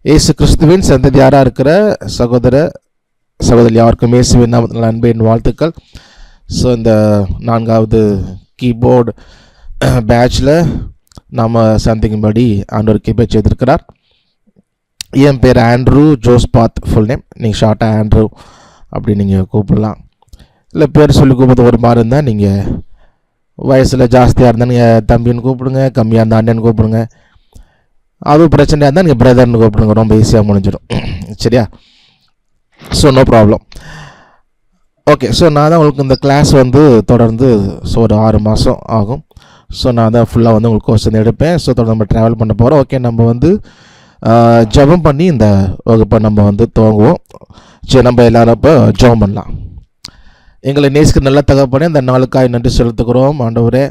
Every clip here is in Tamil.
இயேசு கிறிஸ்துவின் சந்ததியாராக இருக்கிற சகோதர சகோதரி யாருக்கும் இயேசுவின் நாமத்தில் அன்பின் வாழ்த்துக்கள். ஸோ இந்த 4வது கீபோர்டு பேட்சில் நாம் சந்திக்கும்படி ஆண்டவர் கிருபை செய்திருக்கிறார். என் பேர் ஆண்ட்ரூ ஜோஸ்பாத், ஃபுல் நேம். நீங்கள் ஷார்ட்டாக ஆண்ட்ரூ அப்படி நீங்கள் கூப்பிடலாம். இல்லை பேர் சொல்லி கூப்பிடுறது ஒரு மாதிரி இருந்தால் நீங்கள் வயசில் ஜாஸ்தியாக இருந்தால் நீங்கள் தம்பின்னு கூப்பிடுங்க, கம்மியாக இருந்தால் அண்ணன்னு கூப்பிடுங்க. அதுவும் பிரச்சனையாக இருந்தால் நீங்கள் பிரதர்னு கூப்பிடுங்க, ரொம்ப ஈஸியாக முடிஞ்சிடும். சரியா? So no problem. Okay, so நான் தான் உங்களுக்கு இந்த கிளாஸ் தொடர்ந்து ஒரு 6 மாதம் ஆகும். ஸோ நான் தான் ஃபுல்லாக உங்களுக்கு கோர்ஸ் எடுப்பேன். ஸோ தொடர்ந்து நம்ம ட்ராவல் பண்ண போகிறோம். ஓகே, நம்ம ஜெபம் பண்ணி இந்த வகுப்பை நம்ம துவங்குவோம். சரி, நம்ம எல்லோரும் இப்போ ஜெபம் பண்ணலாம். எங்களை நேசிக்கிற நல்ல தகப்பனே, இந்த நாளுக்காய் நன்றி செலுத்துக்கிறோம். ஆண்டவரே,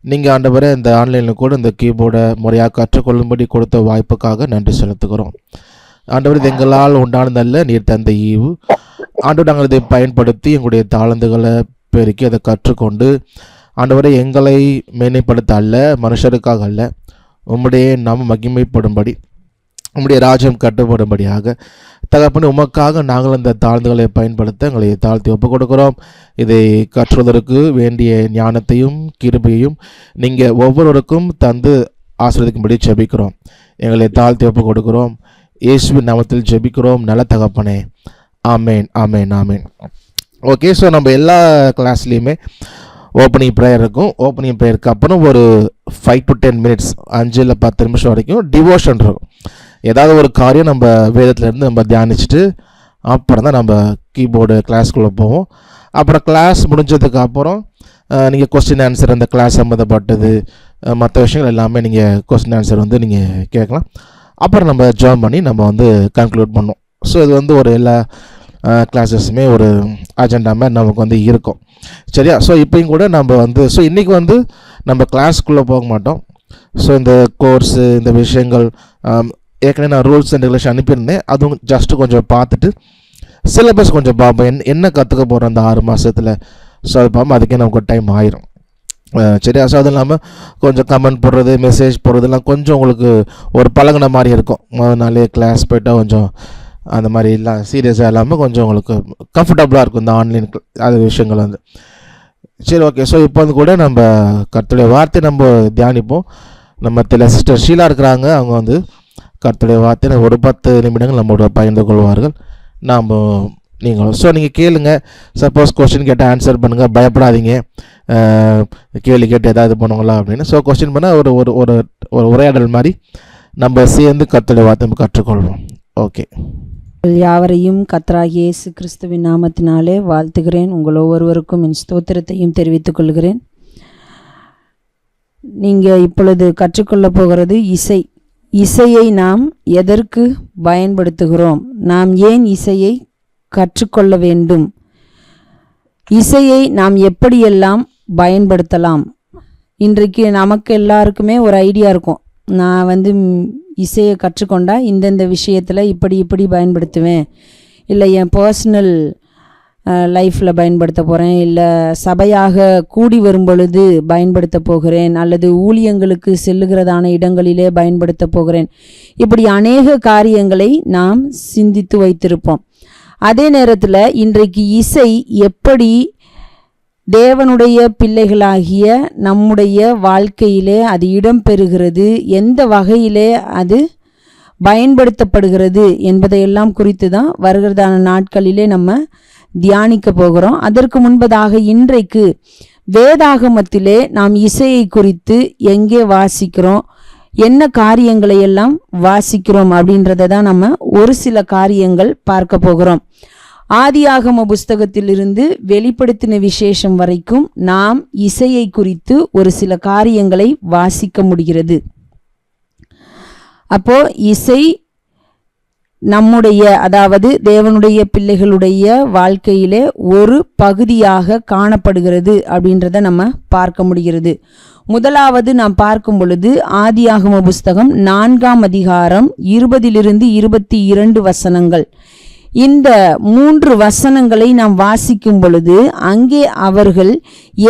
நீங்கள் ஆண்டவரே இந்த ஆன்லைனில் கூட இந்த கீபோர்டை முறையாக கற்றுக்கொள்ளும்படி கொடுத்த வாய்ப்புக்காக நன்றி செலுத்துகிறோம். ஆண்டவர், இது எங்களால் உண்டானதல்ல, நீர் தந்த ஈவு. ஆண்டவர், நாங்கள் இதை பயன்படுத்தி எங்களுடைய தாளந்துகளை பெருக்கி அதை கற்றுக்கொண்டு ஆண்டவரை எங்களை மேன்மைப்படுத்த அல்ல, மனுஷருக்காக அல்ல, உம்முடைய நாம மகிமைப்படும்படி, உம்முடைய ராஜ்யம் கட்டுப்படும்படியாக தகப்பனே உமக்காக நாங்கள் இந்த தாழ்ந்துகளை பயன்படுத்த எங்களை தாழ்த்தி ஒப்புக் கொடுக்கிறோம். இதை கற்றுவதற்கு வேண்டிய ஞானத்தையும் கிருபையையும் நீங்கள் ஒவ்வொருவருக்கும் தந்து ஆசீர்வதிக்கும்படி ஜெபிக்கிறோம். எங்களை தாழ்த்தி ஒப்புக் கொடுக்கிறோம். இயேசுவின் நாமத்தில் ஜெபிக்கிறோம் நல்ல தகப்பனே. ஆமேன், ஆமேன், ஆமேன். ஓகே, ஸோ நம்ம எல்லா கிளாஸ்லேயுமே ஓப்பனிங் ப்ரேயர் இருக்கும். ஓப்பனிங் ப்ரேயருக்கு அப்புறம் ஒரு 5 to 10 minutes, 5 இல்லை 10 நிமிஷம் வரைக்கும் டிவோஷன் இருக்கும். ஏதாவது ஒரு காரியம் நம்ம வேதத்துலேருந்து நம்ம தியானிச்சுட்டு அப்புறம் தான் நம்ம கீபோர்டு கிளாஸ்க்குள்ளே போவோம். அப்புறம் கிளாஸ் முடிஞ்சதுக்கு அப்புறம் நீங்கள் கொஸ்டின் ஆன்சர், அந்த கிளாஸ் சம்மந்தப்பட்டது மற்ற விஷயங்கள் எல்லாமே நீங்கள் கொஸ்டின் ஆன்சர் நீங்கள் கேட்கலாம். அப்புறம் நம்ம ஜாயின் பண்ணி நம்ம கன்க்ளூட் பண்ணோம். ஸோ இது ஒரு எல்லா கிளாஸஸுமே ஒரு அஜெண்டா மாதிரி நமக்கு இருக்கும். சரியா? ஸோ இப்போயும் கூட நம்ம ஸோ இன்றைக்கி நம்ம கிளாஸ்க்குள்ளே போக மாட்டோம். ஸோ இந்த கோர்ஸு, இந்த விஷயங்கள் ஏற்கனவே நான் ரூல்ஸ் அண்ட் ரெகுலேஷன் அனுப்பியிருந்தேன். அதுவும் ஜஸ்ட்டு கொஞ்சம் பார்த்துட்டு சிலபஸ் கொஞ்சம் பார்ப்போம், என்ன கற்றுக்க போகிறோம் அந்த 6 மாதத்தில். ஸோ அது பார்ப்போம், அதுக்கே நமக்கு ஒரு டைம் ஆயிரும். சரியா? ஸோ அதுவும் இல்லாமல் கொஞ்சம் கமெண்ட் போடுறது, மெசேஜ் போடுறதுலாம் கொஞ்சம் உங்களுக்கு ஒரு பழகின மாதிரி இருக்கும். முதல் நாளே கிளாஸ் போய்ட்டால் கொஞ்சம் அந்த மாதிரி எல்லாம் சீரியஸாக இல்லாமல் கொஞ்சம் உங்களுக்கு கம்ஃபர்டபுளாக இருக்கும் இந்த ஆன்லைன் அது விஷயங்கள் சரி, ஓகே. ஸோ இப்போ கூட நம்ம கர்த்தருடைய வார்த்தை நம்ம தியானிப்போம். நம்ம சிஸ்டர் ஷீலா இருக்கிறாங்க. அவங்க கர்த்தருடைய வார்த்தை ஒரு 10 நிமிடங்கள் நம்மளோட பகிர்ந்து கொள்வார்கள். நீங்களும் நீங்கள் கேளுங்க. சப்போஸ் கொஸ்டின் கேட்டால் ஆன்சர் பண்ணுங்கள், பயப்படாதீங்க. கேள்வி கேட்டு ஏதாவது பண்ணுங்களா அப்படின்னு. ஸோ கொஸ்டின் பண்ணால் ஒரு ஒரு ஒரு உரையாடல் மாதிரி நம்ம சேர்ந்து கர்த்தருடைய வார்த்தை நம்ம கற்றுக்கொள்வோம். ஓகே. யாவரையும் கர்த்தராகிய இயேசு கிறிஸ்துவின் நாமத்தினாலே வாழ்த்துகிறேன். உங்கள் ஒவ்வொருவருக்கும் என் ஸ்தோத்திரத்தையும் தெரிவித்துக் கொள்கிறேன். நீங்கள் இப்பொழுது கற்றுக்கொள்ள போகிறது இசை. இசையை நாம் எதற்கு பயன்படுத்துகிறோம்? நாம் ஏன் இசையை கற்றுக்கொள்ள வேண்டும்? இசையை நாம் எப்படியெல்லாம் பயன்படுத்தலாம்? இன்றைக்கு நமக்கு எல்லாருக்குமே ஒரு ஐடியா இருக்கும். நான் இசையை கற்றுக்கொண்டா இந்தந்த விஷயத்தில் இப்படி பயன்படுத்துவேன், இல்லை என் பர்சனல் லைஃப்பில் பயன்படுத்த போகிறேன், இல்லை சபையாக கூடி வரும் பொழுது பயன்படுத்த போகிறேன், அல்லது ஊழியங்களுக்கு செல்லுகிறதான இடங்களிலே பயன்படுத்த போகிறேன். இப்படி அநேக காரியங்களை நாம் சிந்தித்து வைத்திருப்போம். அதே நேரத்தில் இன்றைக்கு இசை எப்படி தேவனுடைய பிள்ளைகளாகிய நம்முடைய வாழ்க்கையிலே அது இடம்பெறுகிறது, எந்த வகையிலே அது பயன்படுத்தப்படுகிறது என்பதையெல்லாம் குறித்து தான் வருகிறதான நாட்களிலே நம்ம தியானிக்க போகிறோம். அதற்கு முன்பதாக இன்றைக்கு வேதாகமத்திலே நாம் இசையை குறித்து எங்கே வாசிக்கிறோம், என்ன காரியங்களை எல்லாம் வாசிக்கிறோம் அப்படின்றத தான் நம்ம ஒரு சில காரியங்கள் பார்க்க போகிறோம். ஆதியாகம புஸ்தகத்திலிருந்து வெளிப்படுத்தின விசேஷம் வரைக்கும் நாம் இசையை குறித்து ஒரு சில காரியங்களை வாசிக்க முடிகிறது. அப்போ இசை நம்முடைய, அதாவது தேவனுடைய பிள்ளைகளுடைய வாழ்க்கையிலே ஒரு பகுதியாக காணப்படுகிறது அப்படின்றத நம்ம பார்க்க முடிகிறது. முதலாவது நாம் பார்க்கும் பொழுது ஆதியாகம புஸ்தகம் 4ஆம் அதிகாரம் 20 to 22 வசனங்கள். இந்த 3 வசனங்களை நாம் வாசிக்கும் பொழுது அங்கே அவர்கள்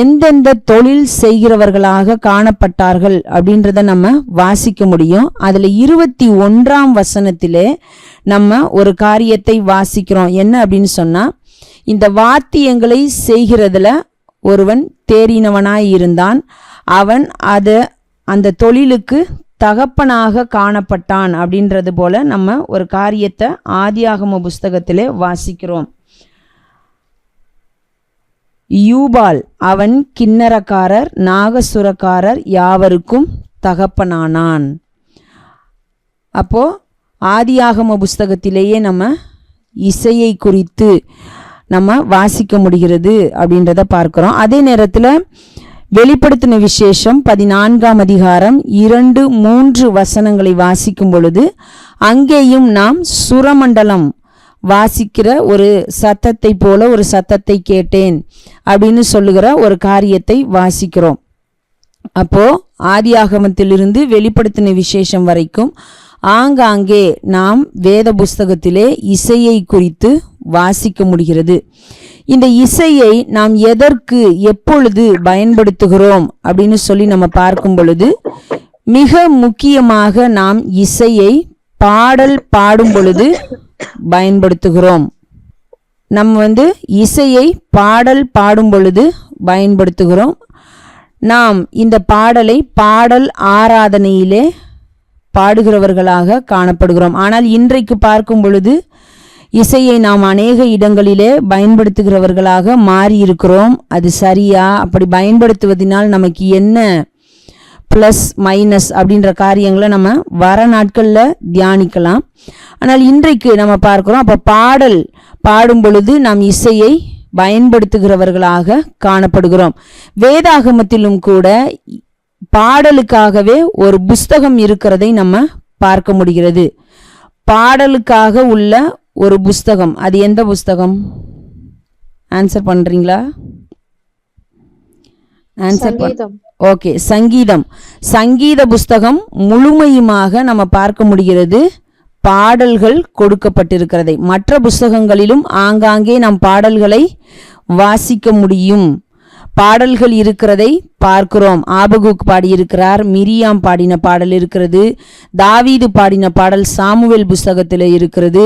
எந்தெந்த தொழில் செய்கிறவர்களாக காணப்பட்டார்கள் அப்படின்றத நம்ம வாசிக்க முடியும். அதில் 21ஆம் வசனத்திலே நம்ம ஒரு காரியத்தை வாசிக்கிறோம். என்ன அப்படின்னு சொன்னால், இந்த வாத்தியங்களை செய்கிறதுல ஒருவன் தேறினவனாய் இருந்தான், அவன் அந்த தொழிலுக்கு தகப்பனாக காணப்பட்டான் அப்படின்றது போல நம்ம ஒரு காரியத்தை ஆதியாகம புஸ்தகத்திலே வாசிக்கிறோம். யூபால் அவன் கிண்ணறக்காரர் நாகசுரக்காரர் யாவருக்கும் தகப்பனானான். அப்போ ஆதியாகம புஸ்தகத்திலேயே நம்ம இசையை குறித்து நம்ம வாசிக்க முடிகிறது அப்படின்றத பார்க்கிறோம். அதே நேரத்தில் வெளிப்படுத்தின விசேஷம் 14ஆம் அதிகாரம் 2-3 வசனங்களை வாசிக்கும் பொழுது அங்கேயும் நாம் சுரமண்டலம் வாசிக்கிற ஒரு சத்தத்தை போல ஒரு சத்தத்தை கேட்டேன் அப்படின்னு சொல்லுகிற ஒரு காரியத்தை வாசிக்கிறோம். அப்போ ஆதியாகமத்திலிருந்து வெளிப்படுத்தின விசேஷம் வரைக்கும் ஆங்காங்கே நாம் வேத புஸ்தகத்திலே இசையை குறித்து வாசிக்க முடிகிறது. இந்த இசையை நாம் எதற்கு எப்பொழுது பயன்படுத்துகிறோம் அப்படின்னு சொல்லி நம்ம பார்க்கும் பொழுது, மிக முக்கியமாக நாம் இசையை பாடல் பாடும் பொழுது பயன்படுத்துகிறோம். நம்ம இசையை பாடல் பாடும் பொழுது பயன்படுத்துகிறோம். நாம் இந்த பாடலை பாடல் ஆராதனையிலே பாடுகிறவர்களாக காணப்படுகிறோம். ஆனால் இன்றைக்கு பார்க்கும் பொழுது இசையை நாம் அநேக இடங்களிலே பயன்படுத்துகிறவர்களாக மாறி இருக்கிறோம். அது சரியா? அப்படி பயன்படுத்துவதனால் நமக்கு என்ன ப்ளஸ் மைனஸ் அப்படின்ற காரியங்களை நம்ம வர நாட்களில் தியானிக்கலாம். ஆனால் இன்றைக்கு நம்ம பார்க்கிறோம், அப்போ பாடல் பாடும் பொழுது நாம் இசையை பயன்படுத்துகிறவர்களாக காணப்படுகிறோம். வேதாகமத்திலும் கூட பாடலுக்காகவே ஒரு புஸ்தகம் இருக்கிறதை நம்ம பார்க்க முடிகிறது. பாடலுக்காக உள்ள ஒரு புஸ்தகம், அது எந்த புஸ்தகம்? ஆன்சர் பண்றீங்களா? ஓகே, சங்கீதம். சங்கீத புஸ்தகம் முழுமையுமாக நம்ம பார்க்க முடிகிறது பாடல்கள் கொடுக்கப்பட்டிருக்கிறதை. மற்ற புஸ்தகங்களிலும் ஆங்காங்கே நாம் பாடல்களை வாசிக்க முடியும். பாடல்கள் இருக்கிறதை பார்க்கிறோம். ஆபகுக் பாடியிருக்கிறார், மிரியாம் பாடின பாடல் இருக்கிறது, தாவீது பாடின பாடல் சாமுவேல் புஸ்தகத்தில் இருக்கிறது.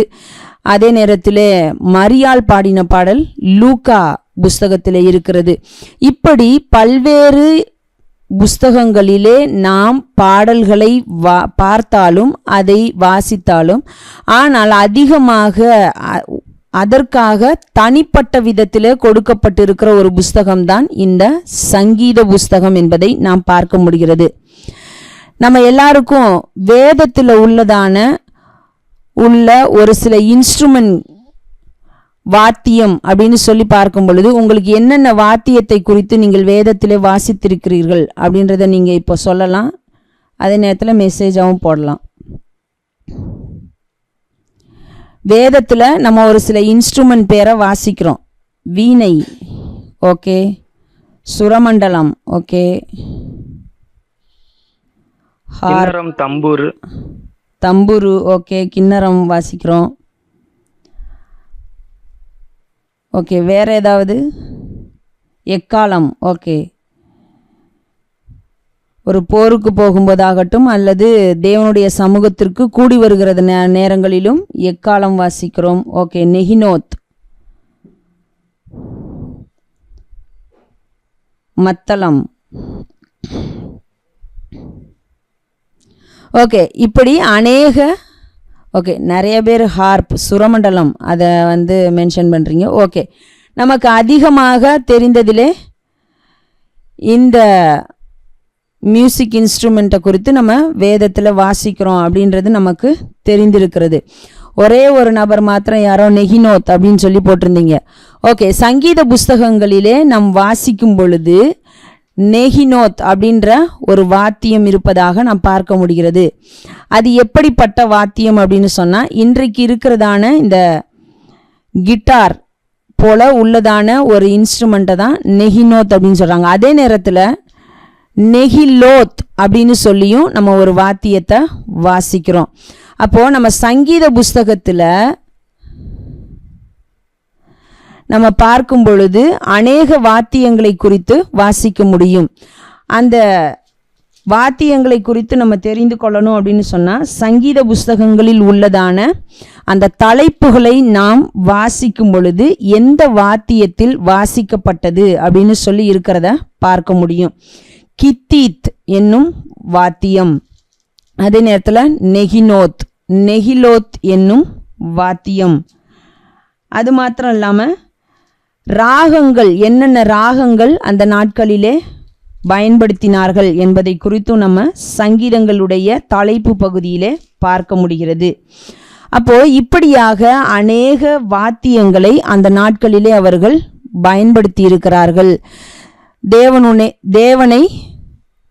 அதே நேரத்தில் மரியாள் பாடின பாடல் லூக்கா புஸ்தகத்தில் இருக்கிறது. இப்படி பல்வேறு புஸ்தகங்களிலே நாம் பாடல்களை பார்த்தாலும் அதை வாசித்தாலும், ஆனால் அதிகமாக அதற்காக தனிப்பட்ட விதத்தில் கொடுக்கப்பட்டிருக்கிற ஒரு புஸ்தகம்தான் இந்த சங்கீத புஸ்தகம் என்பதை நாம் பார்க்க முடிகிறது. நம்ம எல்லாருக்கும் வேதத்தில் உள்ள ஒரு சில இன்ஸ்ட்ருமெண்ட் வாத்தியம் அப்படின்னு சொல்லி பார்க்கும் பொழுது, உங்களுக்கு என்னென்ன வாத்தியத்தை குறித்து நீங்கள் வேதத்திலே வாசித்திருக்கிறீர்கள் அப்படின்றத நீங்கள் இப்போ சொல்லலாம். அதே நேரத்தில் மெசேஜாகவும் போடலாம். வேதத்தில் நம்ம ஒரு சில இன்ஸ்ட்ருமெண்ட் பேரை வாசிக்கிறோம். வீணை, ஓகே. சுரமண்டலம், ஓகே. கிண்ணறம், தம்புரு, ஓகே. கிண்ணறம் வாசிக்கிறோம், ஓகே. வேற ஏதாவது? எக்காலம், ஓகே. ஒரு போருக்கு போகும்போதாகட்டும் அல்லது தேவனுடைய சமூகத்திற்கு கூடி வருகிறது நேரங்களிலும் எக்காலம் வாசிக்கிறோம், ஓகே. நெகினோத், மத்தளம், ஓகே. இப்படி அநேக, ஓகே, நிறைய பேர் ஹார்ப், சுரமண்டலம் அதை மென்ஷன் பண்ணுறீங்க, ஓகே. நமக்கு அதிகமாக தெரிந்ததிலே இந்த மியூசிக் இன்ஸ்ட்ருமெண்ட்டை குறித்து நம்ம வேதத்தில் வாசிக்கிறோம் அப்படின்றது நமக்கு தெரிந்திருக்கிறது. ஒரே ஒரு நபர் மாத்திரம் யாரோ நெகினோத் அப்படின்னு சொல்லி போட்டிருந்தீங்க, ஓகே. சங்கீத புஸ்தகங்களிலே நாம் வாசிக்கும் பொழுது நெகினோத் அப்படின்ற ஒரு வாத்தியம் இருப்பதாக நாம் பார்க்க முடிகிறது. அது எப்படிப்பட்ட வாத்தியம் அப்படின்னு சொன்னால், இன்றைக்கு இருக்கிறதான இந்த கிட்டார் போல உள்ளதான ஒரு இன்ஸ்ட்ருமெண்ட்டை தான் நெகினோத் அப்படின்னு சொல்கிறாங்க. அதே நேரத்தில் நெகிலோத் அப்படின்னு சொல்லியும் நம்ம ஒரு வாத்தியத்தை வாசிக்கிறோம். அப்போது நம்ம சங்கீத புஸ்தகத்தில் நம்ம பார்க்கும் பொழுது அநேக வாத்தியங்களை குறித்து வாசிக்க முடியும். அந்த வாத்தியங்களை குறித்து நம்ம தெரிந்து கொள்ளணும் அப்படின்னு சொன்னால் சங்கீத புஸ்தகங்களில் உள்ளதான அந்த தலைப்புகளை நாம் வாசிக்கும் பொழுது எந்த வாத்தியத்தில் வாசிக்கப்பட்டது அப்படின்னு சொல்லி இருக்கிறத பார்க்க முடியும். கித்தீத் என்னும் வாத்தியம், அதே நேரத்தில் நெகிலோத் என்னும் வாத்தியம். அது மாத்திரம் இல்லாமல் ராகங்கள், என்னென்ன ராகங்கள் அந்த நாட்களிலே பயன்படுத்தினார்கள் என்பதை குறித்தும் நம்ம சங்கீதங்களுடைய தலைப்பு பகுதியிலே பார்க்க முடிகிறது. அப்போ இப்படியாக அநேக வாத்தியங்களை அந்த நாட்களிலே அவர்கள் பயன்படுத்தி இருக்கிறார்கள். தேவனை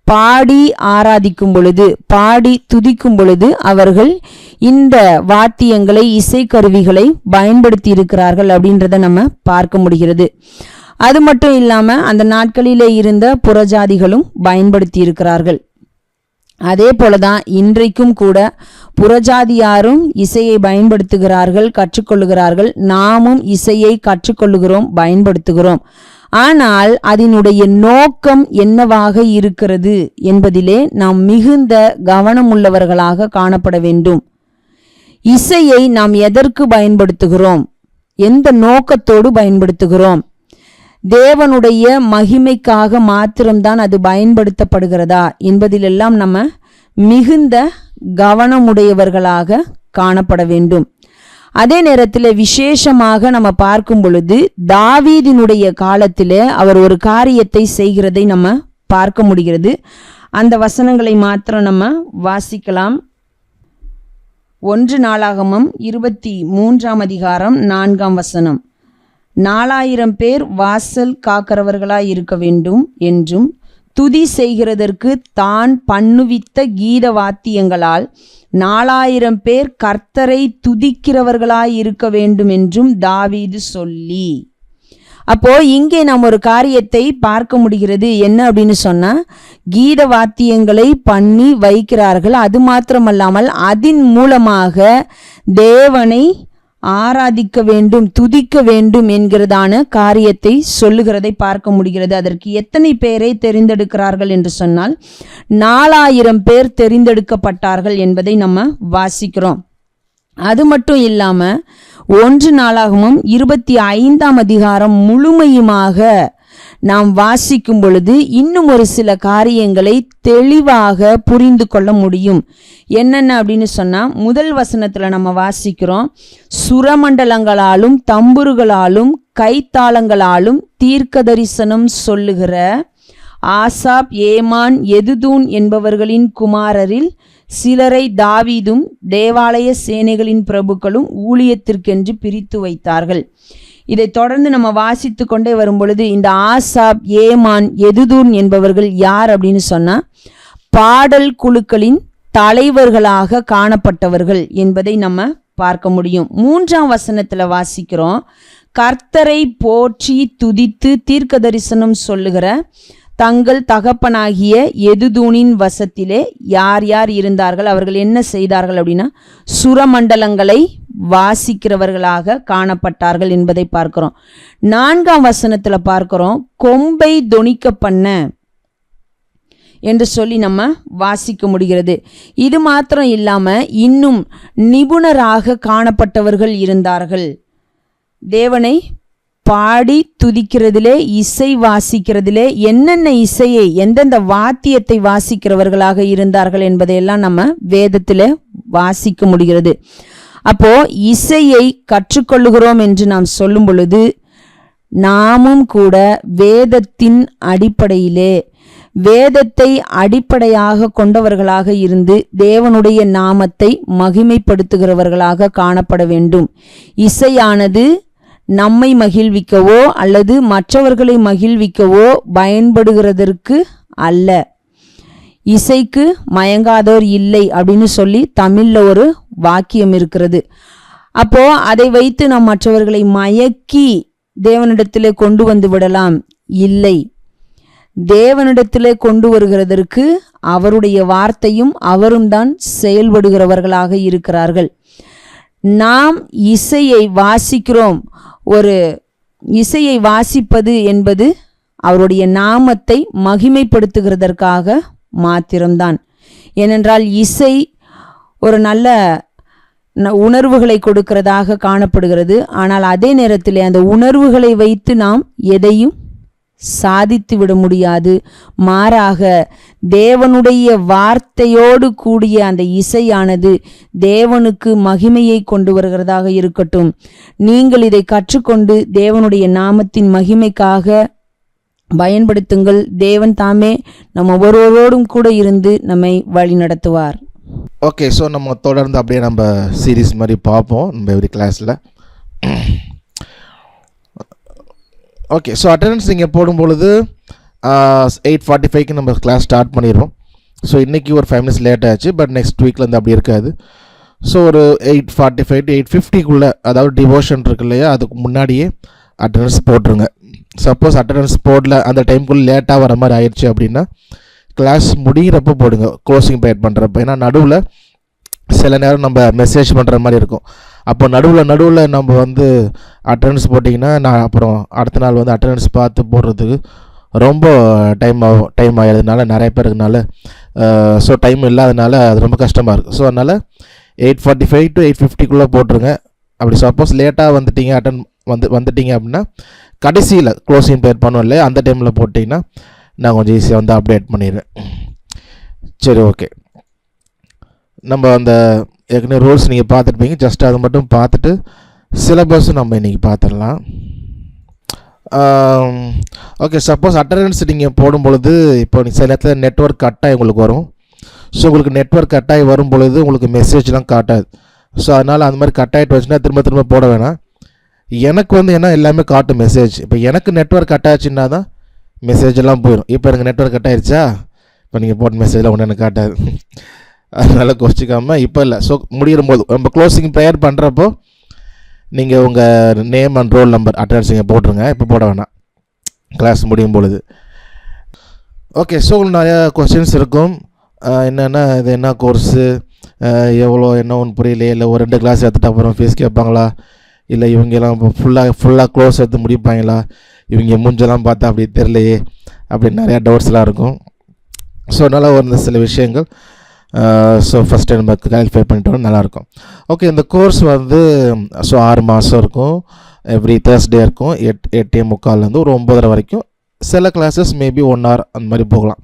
பாடி ஆராதிக்கும் பொழுது, பாடி துதிக்கும் பொழுது அவர்கள் இந்த வாத்தியங்களை, இசைக்கருவிகளை பயன்படுத்தி இருக்கிறார்கள் அப்படின்றத நம்ம பார்க்க முடிகிறது. அது மட்டும் இல்லாமல் அந்த நாட்களிலே இருந்த புறஜாதிகளும் பயன்படுத்தி இருக்கிறார்கள். அதே போலதான் இன்றைக்கும் கூட புறஜாதியாரும் இசையை பயன்படுத்துகிறார்கள், கற்றுக்கொள்ளுகிறார்கள். நாமும் இசையை கற்றுக்கொள்ளுகிறோம், பயன்படுத்துகிறோம். ஆனால் அதனுடைய நோக்கம் என்னவாக இருக்கிறது என்பதிலே நாம் மிகுந்த கவனமுள்ளவர்களாக காணப்பட வேண்டும். இசையை நாம் எதற்கு பயன்படுத்துகிறோம், எந்த நோக்கத்தோடு பயன்படுத்துகிறோம், தேவனுடைய மகிமைக்காக மாத்திரம்தான் அது பயன்படுத்தப்படுகிறதா என்பதிலெல்லாம் நம்ம மிகுந்த கவனமுடையவர்களாக காணப்பட வேண்டும். அதே நேரத்தில் விசேஷமாக நம்ம பார்க்கும் பொழுது தாவீதினுடைய காலத்தில் அவர் ஒரு காரியத்தை செய்கிறதை நம்ம பார்க்க முடிகிறது. அந்த வசனங்களை மாத்திரம் நம்ம வாசிக்கலாம். 1 நாளாகமம் 23ஆம் அதிகாரம் 4ஆம் வசனம். 4000 பேர் வாசல் காக்கிறவர்களாய் இருக்க வேண்டும் என்றும் துதி செய்கிறதற்கு தான் பண்ணுவித்த கீத வாத்தியங்களால் 4000 பேர் கர்த்தரை துதிக்கிறவர்களாய் இருக்க வேண்டும் என்றும் தாவீது சொல்லி. அப்போ இங்கே நாம் ஒரு காரியத்தை பார்க்க முடிகிறது. என்ன அப்படின்னு சொன்னா, கீத வாத்தியங்களை பண்ணி வைக்கிறார்கள். அது மாத்திரமல்லாமல் அதன் மூலமாக தேவனை ஆராதிக்க வேண்டும், துதிக்க வேண்டும் என்கிறதான காரியத்தை சொல்லுகிறதை பார்க்க முடிகிறது. அதற்கு எத்தனை பேரை தெரிந்தெடுக்கிறார்கள் என்று சொன்னால் 4000 பேர் தெரிந்தெடுக்கப்பட்டார்கள் என்பதை நம்ம வாசிக்கிறோம். அது மட்டும் இல்லாம 1 நாளாகமம் 25ஆம் அதிகாரம் முழுமையுமாக நாம் வாசிக்கும் பொழுது இன்னும் ஒரு சில காரியங்களை தெளிவாக புரிந்து கொள்ள முடியும். என்னென்ன அப்படின்னு சொன்னா, முதல் வசனத்துல நம்ம வாசிக்கிறோம், சுரமண்டலங்களாலும் தம்புருகளாலும் கைத்தாளங்களாலும் தீர்க்க தரிசனம் சொல்லுகிற ஆசாப், ஏமான், எதுதூன் என்பவர்களின் குமாரரில் சிலரை தாவீதும் தேவாலய சேனைகளின் பிரபுக்களும் ஊழியத்திற்கென்று பிரித்து வைத்தார்கள். இதை தொடர்ந்து நம்ம வாசித்து கொண்டே வரும் பொழுது இந்த ஆசாப், ஏமான், எதுதூன் என்பவர்கள் யார் அப்படின்னு சொன்னா, பாடல் குழுக்களின் தலைவர்களாக காணப்பட்டவர்கள் என்பதை நம்ம பார்க்க முடியும். 3ஆம் வசனத்துல வாசிக்கிறோம், கர்த்தரை போற்றி துதித்து தீர்க்க தரிசனம் சொல்லுகிற தங்கள் தகப்பனாகிய எதுதூனின் வசத்திலே யார் யார் இருந்தார்கள், அவர்கள் என்ன செய்தார்கள் அப்படின்னா சுரமண்டலங்களை வாசிக்கிறவர்களாக காணப்பட்டார்கள் என்பதை பார்க்கிறோம். 4ஆம் வசனத்துல பார்க்கிறோம், கொம்பை தொனிக்க பண்ண என்று சொல்லி நம்ம வாசிக்க முடிகிறது. இது மாத்திரம் இல்லாம இன்னும் நிபுணராக காணப்பட்டவர்கள் இருந்தார்கள். தேவனை பாடி துதிக்கிறதிலே, இசை வாசிக்கிறதிலே, என்னென்ன இசையை, எந்தெந்த வாத்தியத்தை வாசிக்கிறவர்களாக இருந்தார்கள் என்பதையெல்லாம் நம்ம வேதத்தில் வாசிக்க முடிகிறது. அப்போ இசையை கற்றுக்கொள்ளுகிறோம் என்று நாம் சொல்லும் பொழுது நாமும் கூட வேதத்தின் அடிப்படையிலே, வேதத்தை அடிப்படையாக கொண்டவர்களாக இருந்து தேவனுடைய நாமத்தை மகிமைப்படுத்துகிறவர்களாக காணப்பட வேண்டும். இசையானது நம்மை மகிழ்விக்கவோ அல்லது மற்றவர்களை மகிழ்விக்கவோ பயன்படுகிறதற்கு அல்ல. இசைக்கு மயங்காதோர் இல்லை அப்படின்னு சொல்லி தமிழ்ல ஒரு வாக்கியம் இருக்கிறது. அப்போ அதை வைத்து நாம் மற்றவர்களை மயக்கி தேவனிடத்திலே கொண்டு வந்து விடலாம். இல்லை, தேவனிடத்திலே கொண்டு வருகிறதற்கு அவருடைய வார்த்தையும் அவரும் தான் செயல்படுகிறவர்களாக இருக்கிறார்கள். நாம் இசையை வாசிக்கிறோம், ஒரு இசையை வாசிப்பது என்பது அவருடைய நாமத்தை மகிமைப்படுத்துகிறதற்காக மாத்திரம்தான். ஏனென்றால் இசை ஒரு நல்ல உணர்வுகளை கொடுக்கிறதாக காணப்படுகிறது. ஆனால் அதே நேரத்தில் அந்த உணர்வுகளை வைத்து நாம் எதையும் சாதித்து விட முடியாது. மாறாக தேவனுடைய வார்த்தையோடு கூடிய அந்த இசையானது தேவனுக்கு மகிமையை கொண்டு வருகிறதாக இருக்கட்டும். நீங்கள் இதை கற்றுக்கொண்டு தேவனுடைய நாமத்தின் மகிமைக்காக பயன்படுத்துங்கள். தேவன் தாமே நம்ம ஒவ்வொருவரோடும் கூட இருந்து நம்மை வழி நடத்துவார். ஓகே, ஸோ நம்ம தொடர்ந்து அப்படியே நம்ம சீரீஸ் மாதிரி பார்ப்போம் நம்ம எவ்ரி கிளாஸில். ஓகே, ஸோ அட்டெண்டன்ஸ் நீங்கள் போடும்பொழுது 8:45க்கு நம்ம கிளாஸ் ஸ்டார்ட் பண்ணிடுவோம். ஸோ இன்றைக்கி ஒரு 5 minutes லேட் ஆச்சு, பட் நெக்ஸ்ட் வீக்லேருந்து அப்படி இருக்காது. ஸோ ஒரு 8:45 to 8:50க்குள்ளே, அதாவது டிவோஷன் இருக்கு இல்லையா, அதுக்கு முன்னாடியே அட்டெண்டன்ஸ் போட்டுருங்க. சப்போஸ் அட்டெண்டன்ஸ் போடல, அந்த டைமுக்குள்ளே லேட்டாக வர மாதிரி ஆயிடுச்சு அப்படின்னா கிளாஸ் முடிகிறப்போ போடுங்க, க்ளோசிங் ப்ரேயர் பண்ணுறப்ப. ஏன்னா நடுவில் சில நேரம் நம்ம மெசேஜ் பண்ணுற மாதிரி இருக்கும். அப்போ நடுவில் நம்ம வந்து அட்டெண்டன்ஸ் போட்டிங்கன்னா நான் அப்புறம் அடுத்த நாள் வந்து அட்டெண்டன்ஸ் பார்த்து போடுறதுக்கு ரொம்ப டைம் ஆகிறதுனால, நிறைய பேருக்குனால ஸோ டைம் இல்லாதனால அது ரொம்ப கஷ்டமாக இருக்குது. ஸோ அதனால் 8:45 to 8:50க்குள்ளே போட்டுருங்க. அப்படி சப்போஸ் லேட்டாக வந்துட்டீங்க அப்படின்னா கடைசியில் க்ளோசிங் ப்ரேயர் பண்ணோம் இல்லையா, அந்த டைமில் போட்டிங்கன்னா நான் கொஞ்சம் ஈஸியாக வந்து அப்டேட் பண்ணிடுவேன். சரி, ஓகே. நம்ம அந்த ஏற்கனவே ரூல்ஸ் நீங்கள் பார்த்துருப்பீங்க. ஜஸ்ட் அதை மட்டும் பார்த்துட்டு சிலபஸும் நம்ம இன்றைக்கி பார்த்துடலாம். ஓகே, சப்போஸ் அட்டெண்டன்ஸ் நீங்கள் போடும் பொழுது இப்போ சில நேரத்தில் நெட்வொர்க் கட்டாகி உங்களுக்கு வரும். ஸோ உங்களுக்கு நெட்வொர்க் கட்டாகி வரும் பொழுது உங்களுக்கு மெசேஜ்லாம் காட்டாது. ஸோ அதனால் அந்த மாதிரி கட்டாயிட்டு வச்சுன்னா திரும்ப போட வேணாம். எனக்கு வந்து ஏன்னா எல்லாமே காட்டும் மெசேஜ். இப்போ எனக்கு நெட்வொர்க் கட் ஆச்சுன்னா தான் மெசேஜ் எல்லாம் போயிடும். இப்போ எனக்கு நெட்வொர்க் கட் ஆயிடுச்சா, இப்போ நீங்கள் போட்ட மெசேஜில் ஒன்று எனக்கு காட்டாது. அதனால் கோச்சிக்காமல் இப்போ இல்லை. ஸோ முடிகிற போது நம்ம க்ளோசிங் ப்ரேயர் பண்ணுறப்போ நீங்கள் உங்கள் name and roll number attendance நீங்கள் போட்டுருங்க. இப்போ போட வேணாம், கிளாஸ் முடியும் பொழுது. ஓகே, ஸோ உங்களுக்கு நிறையா கொஸ்டின்ஸ் இருக்கும். என்னென்னா இது என்ன கோர்ஸு, எவ்வளோ, என்ன ஒன்று புரியலையே, இல்லை ஒரு 2 கிளாஸ் எடுத்துகிட்டு அப்புறம் ஃபீஸ் கேட்பாங்களா, இல்லை இவங்கெல்லாம் இப்போ ஃபுல்லாக க்ளோஸ் எடுத்து முடிப்பாங்களா, இவங்க மூஞ்செல்லாம் பார்த்தா அப்படி தெரியலையே அப்படின்னு நிறையா டவுட்ஸ்லாம் இருக்கும். ஸோ அதனால் ஒரு சில விஷயங்கள் ஸோ ஃபஸ்ட்டு நம்ம கிளாரிஃபை பண்ணிட்டோம்னா நல்லாயிருக்கும். ஓகே, இந்த கோர்ஸ் வந்து ஸோ 6 மாதம் இருக்கும். எவ்ரி தேர்ஸ்டே இருக்கும். 8:45 ஒரு 9:30 வரைக்கும். சில கிளாஸஸ் மேபி 1 hour அந்த மாதிரி போகலாம்.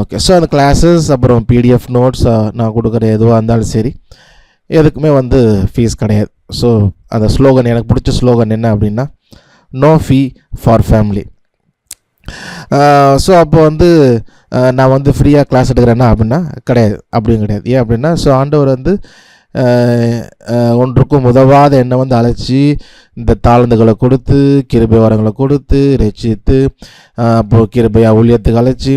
ஓகே, ஸோ அந்த கிளாஸஸ் அப்புறம் PDF நோட்ஸ் நான் கொடுக்குற எதுவாக இருந்தாலும் சரி, எதுக்குமே வந்து ஃபீஸ் கிடையாது. ஸோ அந்த ஸ்லோகன், எனக்கு பிடிச்ச ஸ்லோகன் என்ன அப்படின்னா, no fee for family. So அப்போ வந்து நான் வந்து ஃப்ரீயாக கிளாஸ் எடுக்கிறேன்னா அப்படின்னா கிடையாது, அப்படியும் கிடையாது. ஏன் அப்படின்னா, ஸோ ஆண்டவர் வந்து ஒன்றுக்கும் உதவாத என்னை வந்து அழைச்சி இந்த தாளந்துகளை கொடுத்து, கிருபை வரங்களை கொடுத்து, ரட்சித்து, அப்போது கிருபையா ஊழியத்துக்கு அழைச்சி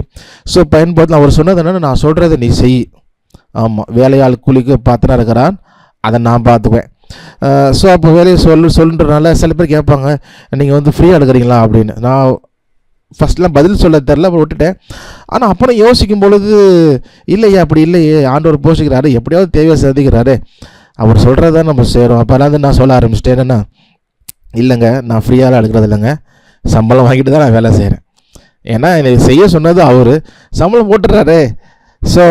ஸோ பயன்படுத்த அவர் சொன்னது என்னென்னா, நான் சொல்கிறத நீ செய். ஆமாம், வேலையாள் கூலிக்கு பார்த்துனா இருக்கிறான், அதை நான் பார்த்துக்குவேன். ஸோ அப்போ வேலையை சொல்லுன்றனால சில பேர் கேட்பாங்க, நீங்கள் வந்து ஃப்ரீயாக எடுக்கிறீங்களா அப்படின்னு. நான் ஃபஸ்ட்லாம் பதில் சொல்ல தெரில, அப்புறம் விட்டுட்டேன். ஆனால் அப்புறம் யோசிக்கும் பொழுது, இல்லையே அப்படி இல்லையே, ஆண்டவர் போஷிக்கிறாரு, எப்படியாவது தேவையை சந்திக்கிறாரு, அவர் சொல்கிறது தான் நம்ம செய்கிறோம். அப்போல்லாம் நான் சொல்ல ஆரம்பிச்சிட்டேன், என்னென்னா இல்லைங்க நான் ஃப்ரீயாக எடுக்கிறது இல்லைங்க, சம்பளம் வாங்கிட்டு தான் நான் வேலை செய்கிறேன். ஏன்னா என்னை செய்ய சொன்னது அவர், சம்பளம் போட்டுறாரு. So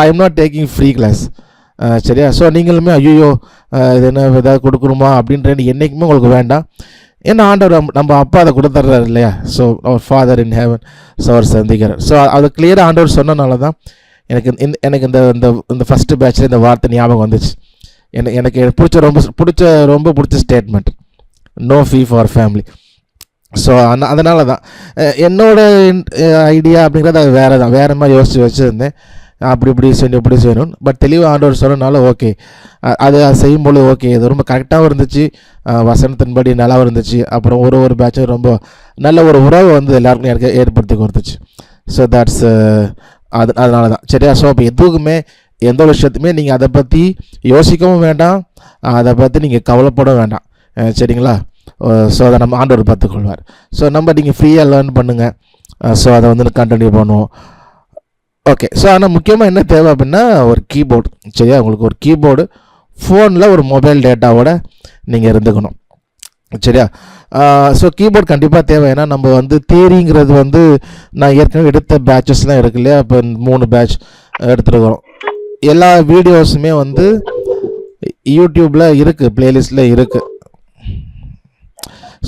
I am not taking free class. சரியா? ஸோ நீங்களுமே ஐயோ இது என்ன ஏதாவது கொடுக்கணுமா அப்படின்றது என்றைக்குமே உங்களுக்கு வேண்டாம். ஏன்னா ஆண்டவர் நம்ம அப்பா அதை கொடுத்துட்றாரு இல்லையா. ஸோ அவர் ஃபாதர் இன் ஹெவன், ஸோ அவர் சந்திக்கிறார். ஸோ அதை கிளியராக ஆண்டவர் சொன்னனால தான் எனக்கு இந்த ஃபஸ்ட்டு பேட்சில் இந்த வார்த்தை ஞாபகம் வந்துச்சு. எனக்கு ரொம்ப பிடிச்ச statement, no fee for family. So அதனால தான் என்னோட ஐடியா அப்படிங்கிறது அது வேறு மாதிரி யோசித்து வச்சுருந்தேன். இப்படி செய்யணும். பட் தெளிவாக ஆண்டவர் சொன்னனால ஓகே, அது செய்யும்போது ஓகே, இது ரொம்ப கரெக்டாகவும் இருந்துச்சு, வசனத்தின்படி நல்லாவும் இருந்துச்சு. அப்புறம் ஒரு பேட்சும் ரொம்ப நல்ல ஒரு உறவு வந்து எல்லாருக்கும் எனக்கு ஏற்படுத்தி கொடுத்துச்சு. ஸோ தட்ஸ் அதனால தான். சரியா? ஸோ அப்போ எதுவுமே எந்த ஒரு விஷயத்துமே நீங்கள் அதை பற்றி யோசிக்கவும் வேண்டாம், அதை பற்றி நீங்கள் கவலைப்படவும் வேண்டாம். சரிங்களா? ஸோ அதை நம்ம ஆண்டவர் பார்த்துக்கொள்வார். ஸோ நீங்கள் ஃப்ரீயாக லேர்ன் பண்ணுங்கள். ஸோ அதை வந்து கண்டினியூ பண்ணுவோம். ஓகே, ஸோ ஆனால் முக்கியமாக என்ன தேவை அப்படின்னா ஒரு கீபோர்டு. சரியா? உங்களுக்கு ஒரு கீபோர்டு, ஃபோனில் ஒரு மொபைல் டேட்டாவோட நீங்கள் இருந்துக்கணும். சரியா? ஸோ கீபோர்ட் கண்டிப்பாக தேவை. ஏன்னா நம்ம வந்து தியரிங்கிறது வந்து நான் ஏற்கனவே எடுத்த பேட்சஸ்லாம் இருக்கு இல்லையா? இப்போ 3 பேட்ச் எடுத்துருக்குறோம். எல்லா வீடியோஸுமே வந்து யூடியூப்பில் இருக்குது, ப்ளேலிஸ்ட்டில் இருக்குது.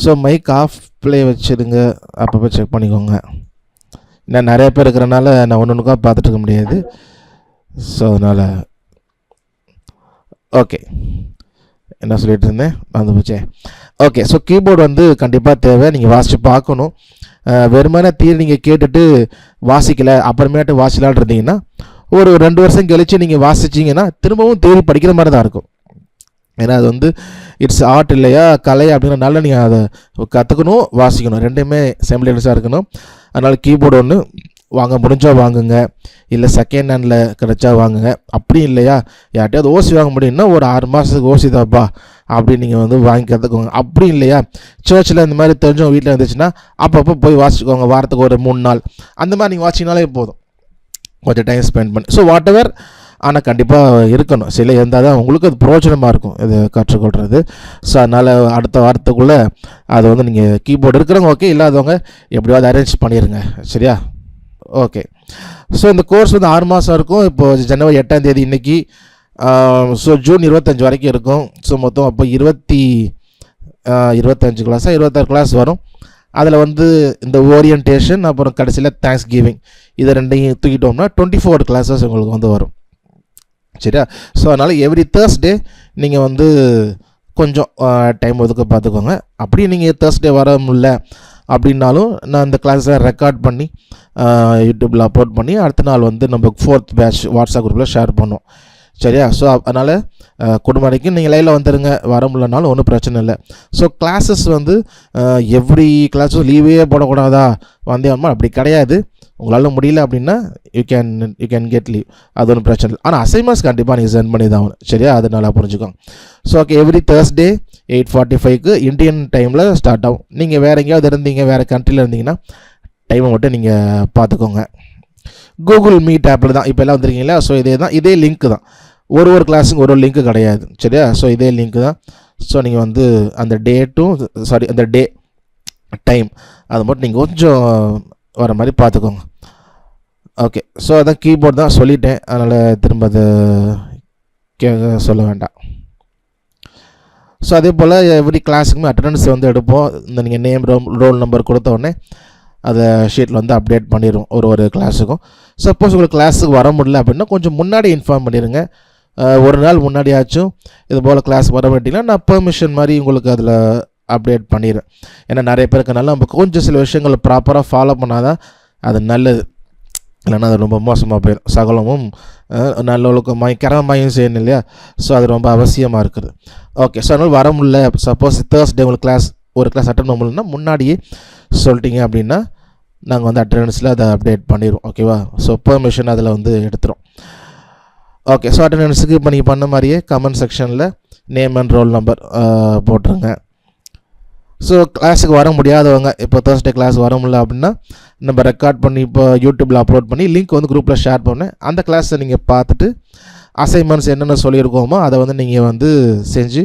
ஸோ மைக் ஆஃப் ப்ளே வச்சுடுங்க, அப்பப்போ செக் பண்ணிக்கோங்க. நான் நிறைய பேர் இருக்கிறனால நான் ஒன்று ஒன்றுக்காக பார்த்துட்டு இருக்க முடியாது. ஸோ அதனால் ஓகே, என்ன சொல்லிட்டு இருந்தேன், மறந்து போச்சே. ஓகே, ஸோ கீபோர்டு வந்து கண்டிப்பாக தேவை. நீங்கள் வாசித்து பார்க்கணும். வெறுமனே தீர் நீங்கள் கேட்டுட்டு வாசிக்கலை அப்புறமேட்டு வாசிக்கலான் இருந்தீங்கன்னா ஒரு 2 வருஷம் கழித்து நீங்கள் வாசிச்சிங்கன்னா திரும்பவும் தேடி படிக்கிற மாதிரி தான் இருக்கும். ஏன்னா அது வந்து இட்ஸ் ஆர்ட் இல்லையா, கலை அப்படிங்கிறனால நீங்கள் அதை கற்றுக்கணும், வாசிக்கணும், ரெண்டுமே சிமிலர்ஸாக இருக்கணும். அதனால் கீபோர்டு ஒன்று வாங்க முடிஞ்சால் வாங்குங்க, இல்லை செகண்ட் ஹேண்டில் கிடச்சா வாங்குங்க. அப்படி இல்லையா யார்கிட்டயாவது ஓசி வாங்க முடியும்னா ஒரு 6 மாதத்துக்கு ஓசி தான்ப்பா அப்படின்னு நீங்கள் வந்து வாங்கி கற்றுக்கோங்க. அப்படி இல்லையா சர்ச்சில் இந்த மாதிரி தெரிஞ்சவங்க வீட்டில் இருந்துச்சுன்னா அப்பப்போ போய் வாசிக்கோங்க. வாரத்துக்கு ஒரு 3 நாள் அந்த மாதிரி நீங்கள் வாசிச்சிங்கனாலே போதும், கொஞ்சம் டைம் ஸ்பெண்ட் பண்ணி. ஸோ வாட் எவர், ஆனால் கண்டிப்பாக இருக்கணும், சில இருந்தால் தான் உங்களுக்கு அது பிரோஜனமாக இருக்கும் இது கற்றுக்கொள்கிறது. ஸோ அதனால் அடுத்த வாரத்துக்குள்ளே அது வந்து நீங்கள் கீபோர்டு இருக்கிறவங்க ஓகே, இல்லாதவங்க எப்படியாவது அரேஞ்ச் பண்ணிடுங்க. சரியா? ஓகே. ஸோ இந்த கோர்ஸ் வந்து 6 மாதம் இருக்கும். இப்போது ஜனவரி 8ஆம் தேதி இன்றைக்கி. ஸோ ஜூன் 25 வரைக்கும் இருக்கும். ஸோ மொத்தம் அப்போ 25 கிளாஸாக 26 கிளாஸ் வரும். அதில் வந்து இந்த ஓரியன்டேஷன் அப்புறம் கடைசியில் தேங்க்ஸ் கிவிங் இதை ரெண்டையும் தூக்கிட்டோம்னா 24 கிளாஸஸ் உங்களுக்கு வந்து வரும். சரியா? ஸோ அதனால் எவ்ரி தேர்ஸ்டே நீங்கள் வந்து கொஞ்சம் டைம் ஒதுக்க பார்த்துக்கோங்க. அப்படி நீங்கள் தேர்ஸ்டே வர முடியல அப்படின்னாலும் நான் இந்த கிளாஸை ரெக்கார்ட் பண்ணி யூடியூப்பில் அப்லோட் பண்ணி அடுத்த நாள் வந்து நம்ம 4th பேட்ச் வாட்ஸ்அப் குரூப்பில் ஷேர் பண்ணோம். சரியா? ஸோ அதனால் குடும்ப வரைக்கும் நீங்கள் லைவில் வந்துடுங்க, வர முடியலனாலும் ஒன்றும் பிரச்சனை இல்லை. ஸோ கிளாஸஸ் வந்து எவ்ரி கிளாஸும் லீவே போடக்கூடாதா வந்தேன் அப்படி கிடையாது. உங்களால் முடியல அப்படின்னா யூ கேன் கெட் லீவ், அது ஒன்றும் பிரச்சனை இல்லை. ஆனால் அசைன்மெண்ட்ஸ் கண்டிப்பாக நீங்கள் சென்ட் பண்ணி தான் ஆகணும். சரியா? அது நல்லா புரிஞ்சுக்கோங்க. ஸோ ஓகே, எவ்ரி தேர்ஸ்டே 8:45க்கு இந்தியன் டைமில் ஸ்டார்ட் ஆகும். நீங்கள் வேறு எங்கேயாவது இருந்தீங்க, வேறு கண்ட்ரியில் இருந்தீங்கன்னா டைமை மட்டும் நீங்கள் பார்த்துக்கோங்க. கூகுள் மீட் ஆப்பில் தான் இப்போ எல்லாம் வந்துருக்கீங்களா? ஸோ இதே லிங்க் தான், ஒரு கிளாஸுக்கு ஒரு லிங்க்கு கிடையாது. சரியா? ஸோ இதே லிங்க் தான். ஸோ நீங்கள் வந்து அந்த அந்த டே டைம் அது மட்டும் நீங்கள் கொஞ்சம் வர மாதிரி பார்த்துக்கோங்க. ஓகே. ஸோ அதான் கீபோர்டு தான் சொல்லிட்டேன், அதனால் திரும்ப அதை சொல்ல வேண்டாம். ஸோ அதே போல் எவ்ரி கிளாஸுக்குமே அட்டண்டன்ஸ் வந்து எடுப்போம். இந்த நீங்கள் நேம் ரோல் நம்பர் கொடுத்த உடனே அதை ஷீட்டில் வந்து அப்டேட் பண்ணிடுவோம் ஒரு கிளாஸுக்கும். சப்போஸ் உங்களுக்கு கிளாஸுக்கு வர முடியல அப்படின்னா கொஞ்சம் முன்னாடி இன்ஃபார்ம் பண்ணிடுங்க. ஒரு நாள் முன்னாடியாச்சும் இது போல் கிளாஸ் வர மாட்டிங்கன்னா நான் பெர்மிஷன் மாதிரி உங்களுக்கு அதில் அப்டேட் பண்ணிடுறேன். ஏன்னா நிறைய பேருக்குனால நம்ம கொஞ்சம் சில விஷயங்களை ப்ராப்பராக ஃபாலோ பண்ணால் தான் அது நல்லது, இல்லைன்னா அது ரொம்ப மோசமாக போயிடும். சகலமும் நல்ல ஒழுக்கமாயும் கிரமமாயும் செய்யணும் இல்லையா? ஸோ அது ரொம்ப அவசியமாக இருக்குது. ஓகே. ஸோ அதனால் வர முடியல, சப்போஸ் தேர்ஸ்டே உங்களுக்கு ஒரு கிளாஸ் அட்டன் பண்ண முடியலன்னா முன்னாடியே சொல்லிட்டீங்க அப்படின்னா நாங்கள் வந்து அட்டண்டன்ஸில் அதை அப்டேட் பண்ணிடுவோம். ஓகேவா? ஸோ பெர்மிஷன் அதில் வந்து எடுத்துரும். ஓகே. ஸோ அட்டண்டன்ஸுக்கு இப்போ நீங்கள் பண்ண மாதிரியே கமெண்ட் செக்ஷனில் நேம் அண்ட் ரோல் நம்பர் போட்டுருங்க. ஸோ கிளாஸுக்கு வர முடியாதவங்க, இப்போ தேர்ஸ்டே கிளாஸ் வர முடியல அப்படின்னா நம்ம ரெக்கார்ட் பண்ணி இப்போ யூடியூப்பில் அப்லோட் பண்ணி லிங்க் வந்து குரூப்பில் ஷேர் பண்ணேன். அந்த கிளாஸை நீங்கள் பார்த்துட்டு அசைன்மெண்ட்ஸ் என்னென்ன சொல்லியிருக்கோமோ அதை வந்து நீங்கள் வந்து செஞ்சு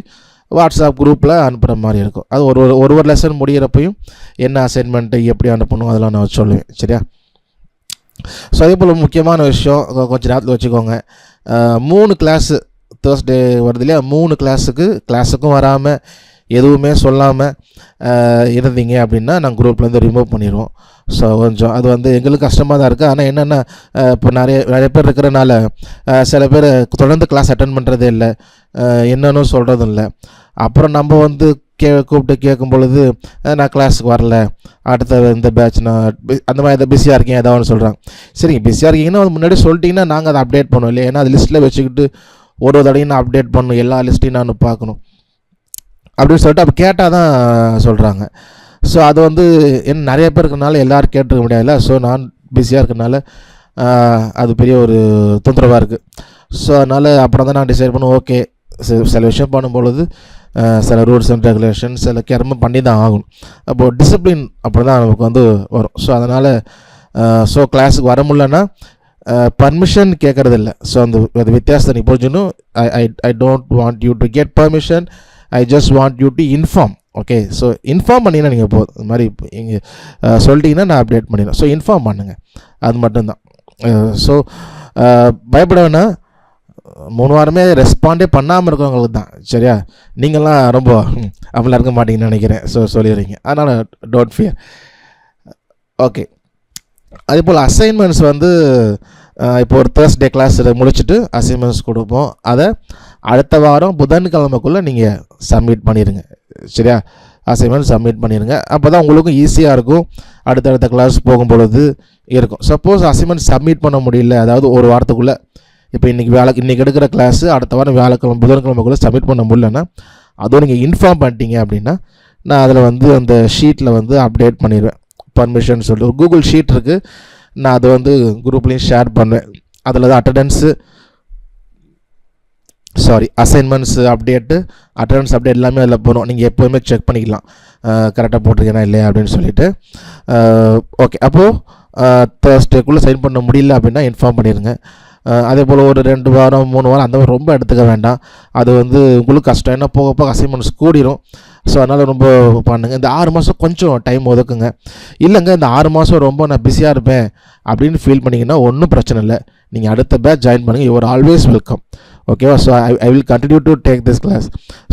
வாட்ஸ்அப் குரூப்பில் அனுப்புகிற மாதிரி இருக்கும். அது ஒரு லெசன் முடிகிறப்பையும் என்ன அசைன்மெண்ட்டு எப்படி அனுப்பணும் அதெல்லாம் நான் சொல்லுவேன். சரியா? ஸோ அதே போல் முக்கியமான விஷயம் கொஞ்சம் நேரத்தில் வச்சுக்கோங்க. 3 கிளாஸு தேர்ஸ்டே வருது இல்லையா? 3 கிளாஸுக்கும் வராமல் எதுவுமே சொல்லாமல் இருந்தீங்க அப்படின்னா நாங்கள் குரூப்லேருந்து ரிமூவ் பண்ணிடுவோம். ஸோ கொஞ்சம் அது வந்து எங்களுக்கு கஷ்டமாக தான் இருக்குது. ஆனால் என்னென்னா இப்போ நிறைய பேர் இருக்கிறனால சில பேர் தொடர்ந்து கிளாஸ் அட்டன் பண்ணுறதே இல்லை, என்னன்னு சொல்கிறதும் இல்லை. அப்புறம் நம்ம வந்து கூப்பிட்டு கேட்கும் பொழுது நான் கிளாஸுக்கு வரல, அடுத்த இந்த பேட்ச் நான் அந்த மாதிரி எதாவது பிஸியாக இருக்கேன் ஏதாவது சொல்கிறாங்க. சரிங்க, பிஸியாக இருக்கீங்கன்னா அது முன்னாடி சொல்லிட்டீங்கன்னா நாங்கள் அதை அப்டேட் பண்ணுவோம் இல்லையா? ஏன்னா அது லிஸ்ட்டில் வச்சுக்கிட்டு ஒரு தடவையும் நான் அப்டேட் பண்ணணும், எல்லா லிஸ்ட்டையும் நான் பார்க்கணும் அப்படின்னு சொல்லிட்டு அப்போ கேட்டால் தான் சொல்கிறாங்க. ஸோ அது வந்து நிறைய பேர் இருக்கிறனால எல்லோரும் கேட்டுருக்க முடியாதுல்ல. ஸோ நான் பிஸியாக இருக்கிறனால அது பெரிய ஒரு தொந்தரவாக இருக்குது. ஸோ அதனால் அப்புறம் தான் நான் டிசைட் பண்ணுவேன். ஓகே, சில விஷயம் பண்ணும்பொழுது சில ரூல்ஸ் அண்ட் ரெகுலேஷன்ஸ் சில கேரமாக பண்ணி தான் ஆகணும். அப்போது டிசிப்ளின் அப்படி தான் நமக்கு வந்து வரும். ஸோ அதனால் கிளாஸுக்கு வர முடியலன்னா பர்மிஷன் கேட்குறதில்ல. ஸோ அந்த வித்தியாசத்தை நீ புரிஞ்சுக்கணும். I don't want you to get permission, I just want you to inform. Okay. So inform பண்ணிங்கன்னா நீங்கள் போதும். இது மாதிரி இங்கே சொல்லிட்டீங்கன்னா நான் அப்டேட் பண்ணிடுறேன். ஸோ இன்ஃபார்ம் பண்ணுங்கள், அது மட்டும்தான். ஸோ பயப்பட வேணாம். 3 வாரமே ரெஸ்பாண்டே பண்ணாமல் இருக்கவங்களுக்கு தான், சரியா? நீங்கள்லாம் ரொம்ப அப்படிலாம் இருக்க மாட்டீங்கன்னு நினைக்கிறேன். ஸோ சொல்லிடுறீங்க, அதனால் டோன்ட் ஃபியர். ஓகே. அதே போல் அசைன்மெண்ட்ஸ் வந்து இப்போ ஒரு தேர்ஸ்டே கிளாஸ் முடிச்சுட்டு அசைன்மெண்ட்ஸ் கொடுப்போம். அதை அடுத்த வாரம் புதன்கிழமைக்குள்ளே நீங்கள் சப்மிட் பண்ணிடுங்க, சரியா? அசைன்மெண்ட் சப்மிட் பண்ணிடுங்க. அப்போ தான் உங்களுக்கும் ஈஸியாக இருக்கும், அடுத்தடுத்த கிளாஸ் போகும்பொழுது இருக்கும். சப்போஸ் அசைன்மெண்ட் சப்மிட் பண்ண முடியல, அதாவது ஒரு வாரத்துக்குள்ளே, இப்போ இன்றைக்கி எடுக்கிற கிளாஸு அடுத்த வாரம் வியாழக்கிழமை புதன்கிழமைக்குள்ளே சப்மிட் பண்ண முடியலன்னா அதுவும் நீங்கள் இன்ஃபார்ம் பண்ணிட்டீங்க அப்படின்னா நான் அதில் வந்து அந்த ஷீட்டில் வந்து அப்டேட் பண்ணிடுவேன். பர்மிஷன் சொல்லிட்டு ஒரு கூகுள் ஷீட் இருக்குது, நான் அதை வந்து குரூப்லேயும் ஷேர் பண்ணுவேன். அதில் தான் அசைன்மெண்ட்ஸு அப்டேட்டு, அட்டண்டன்ஸ் அப்டேட் எல்லாமே அதில் போகணும். நீங்கள் எப்போதுமே செக் பண்ணிக்கலாம் கரெக்டாக போட்டிருக்கேனா இல்லையா அப்படின்னு சொல்லிட்டு. ஓகே. அப்போது தேர்ஸ்டேக்குள்ளே சைன் பண்ண முடியல அப்படின்னா இன்ஃபார்ம் பண்ணிடுங்க. அதே போல் ஒரு 2 வாரம் 3 வாரம் அந்த மாதிரி ரொம்ப எடுத்துக்க வேண்டாம், அது வந்து உங்களுக்கு கஷ்டம். ஏன்னா போக போக அசைன்மெண்ட்ஸ் கூடிரும். ஸோ அதனால் ரொம்ப பண்ணுங்கள். இந்த 6 மாதம் கொஞ்சம் டைம் ஒதுக்குங்க. இல்லைங்க இந்த 6 மாதம் ரொம்ப நான் பிஸியாக இருப்பேன் அப்படின்னு ஃபீல் பண்ணிங்கன்னா ஒன்றும் பிரச்சனை இல்லை, நீங்கள் அடுத்த பேட்ச் ஜாயின் பண்ணுங்கள். யூ ஆர் ஆல்வேஸ் வெல்கம், ஓகேவா? So I will continue to take this class.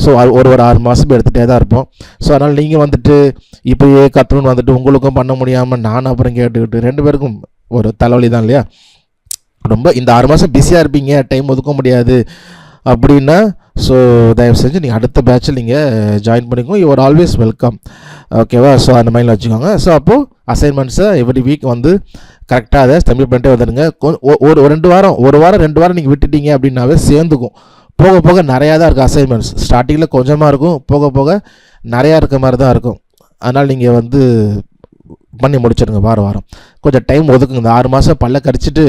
So ஒரு 6 மாதம் எடுத்துகிட்டே தான் இருப்போம். ஸோ அதனால் நீங்கள் வந்துட்டு இப்போயே கற்றுன்னு வந்துட்டு உங்களுக்கும் பண்ண முடியாமல் நான் அப்புறம் கேட்டுக்கிட்டு 2 பேருக்கும் ஒரு தலைவலி தான் இல்லையா? ரொம்ப இந்த 6 மாதம் பிஸியாக இருப்பீங்க, டைம் ஒதுக்க முடியாது அப்படின்னா ஸோ தயவு செஞ்சு நீங்கள் அடுத்த பேட்சில் நீங்கள் ஜாயின் பண்ணிக்கோங்க. யூ ஆர் ஆல்வேஸ் வெல்கம், ஓகேவா? ஸோ அந்த மைண்டில் வச்சுக்கோங்க. ஸோ அப்போது அசைன்மெண்ட்ஸை எவ்ரி வீக் வந்து கரெக்டாக அதை சப்மிட் பண்ணிட்டே வந்துடுங்க. ஒரு 2 வாரம் 2 வாரம் நீங்கள் விட்டுட்டீங்க அப்படின்னாவே சேர்ந்துக்கும். போக போக நிறையா தான் இருக்குது அசைன்மெண்ட்ஸ். ஸ்டார்டிங்கில் கொஞ்சமாக இருக்கும், போக போக நிறையா இருக்க மாதிரி தான் இருக்கும். அதனால் நீங்கள் வந்து பண்ணி முடிச்சிடுங்க. வாரம் கொஞ்சம் டைம் ஒதுக்குங்க. இந்த 6 மாதம் பல்ல கடிச்சிட்டு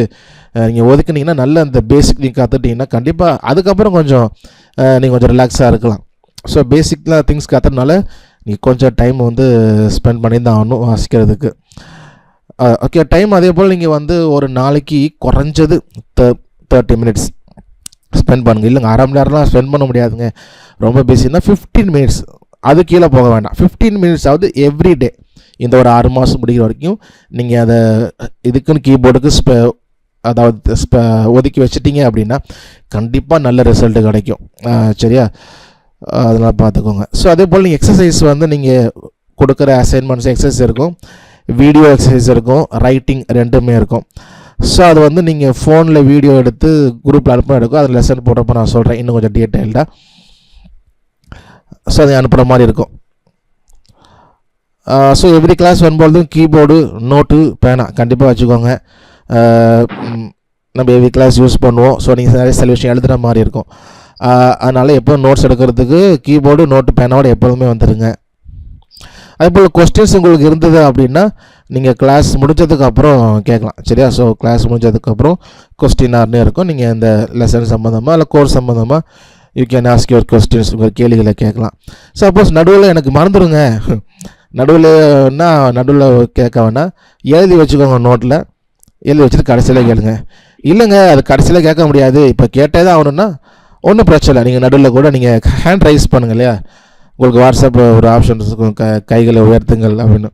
நீங்கள் ஒதுக்குனீங்கன்னா நல்ல அந்த பேசிக் நீங்கள் கற்றுட்டிங்கன்னா கண்டிப்பாக அதுக்கப்புறம் கொஞ்சம் நீங்கள் கொஞ்சம் ரிலாக்ஸாக இருக்கலாம். ஸோ பேசிக்லாம் திங்ஸ் கற்றுறதுனால நீங்கள் கொஞ்சம் டைம் வந்து ஸ்பெண்ட் பண்ணி தான் ஆகணும் வாசிக்கிறதுக்கு. ஓகே. டைம் அதே போல் நீங்கள் வந்து ஒரு நாளைக்கு குறைஞ்சது 30 மினிட்ஸ் ஸ்பெண்ட் பண்ணுங்கள். இல்லைங்க 1/2 மணி நேரம்லாம் ஸ்பெண்ட் பண்ண முடியாதுங்க, ரொம்ப பிஸின்னா 15 மினிட்ஸ், அது கீழே போக வேண்டாம். 15 மினிட்ஸ் ஆகுது எவ்ரிடே. இந்த ஒரு 6 மாதம் முடிக்கிற வரைக்கும் நீங்கள் அதை இதுக்குன்னு கீபோர்டுக்கு ஒதுக்கி வச்சிட்டிங்க அப்படின்னா கண்டிப்பாக நல்ல ரிசல்ட்டு கிடைக்கும், சரியா? அதெல்லாம் பார்த்துக்கோங்க. ஸோ அதே போல் நீங்கள் எக்ஸசைஸ் வந்து நீங்கள் கொடுக்குற அசைன்மெண்ட்ஸ் எக்ஸசைஸ் இருக்கும், வீடியோ எக்ஸசைஸ் இருக்கும், ரைட்டிங் 2மே இருக்கும். ஸோ அது வந்து நீங்கள் ஃபோனில் வீடியோ எடுத்து குரூப்பில் அனுப்ப இருக்கும். அதில் லெசன் போடுறப்ப நான் சொல்கிறேன் இன்னும் கொஞ்சம் டீட்டெயில்டாக. ஸோ அதை அனுப்புகிற மாதிரி இருக்கும். ஸோ எவ்ரி கிளாஸ் வரும்பொழுதும் கீபோர்டு, நோட்டு, பேனா கண்டிப்பாக வச்சுக்கோங்க. நம்ம எவ்ரி கிளாஸ் யூஸ் பண்ணுவோம். ஸோ நீங்கள் நிறைய சில விஷயம் எழுதுகிற மாதிரி இருக்கும். அதனால் எப்போ நோட்ஸ் எடுக்கிறதுக்கு கீபோர்டு, நோட்டு, பேனாவோட எப்போதுமே வந்துடுங்க. அதே போல் கொஸ்டின்ஸ் உங்களுக்கு இருந்தது அப்படின்னா நீங்கள் கிளாஸ் முடிஞ்சதுக்கப்புறம் கேட்கலாம், சரியா? ஸோ கிளாஸ் முடிஞ்சதுக்கப்புறம் கொஸ்டின் ஆர்னே இருக்கும். நீங்கள் இந்த லெசன் சம்மந்தமாக இல்லை கோர்ஸ் சம்மந்தமாக you can ask your questions, உங்கள் கேள்விகளை கேட்கலாம். சப்போஸ் நடுவில் எனக்கு மறந்துடுங்க, நடுவில் கேட்க வேணாம், எழுதி வச்சுக்கோங்க. நோட்டில் எழுதி வச்சுட்டு கடைசியில் கேளுங்க. இல்லைங்க அது கடைசியில் கேட்க முடியாது, இப்போ கேட்டே தான் ஆகணுன்னா ஒன்றும் பிரச்சனை இல்லை. நீங்கள் நடுவில் கூட நீங்கள் ஹேண்ட் ரைஸ் பண்ணுங்கள் இல்லையா? உங்களுக்கு வாட்ஸ்அப் ஒரு ஆப்ஷன்ஸ் இருக்கும், கைகளை உயர்த்துங்கள் அப்படின்னு.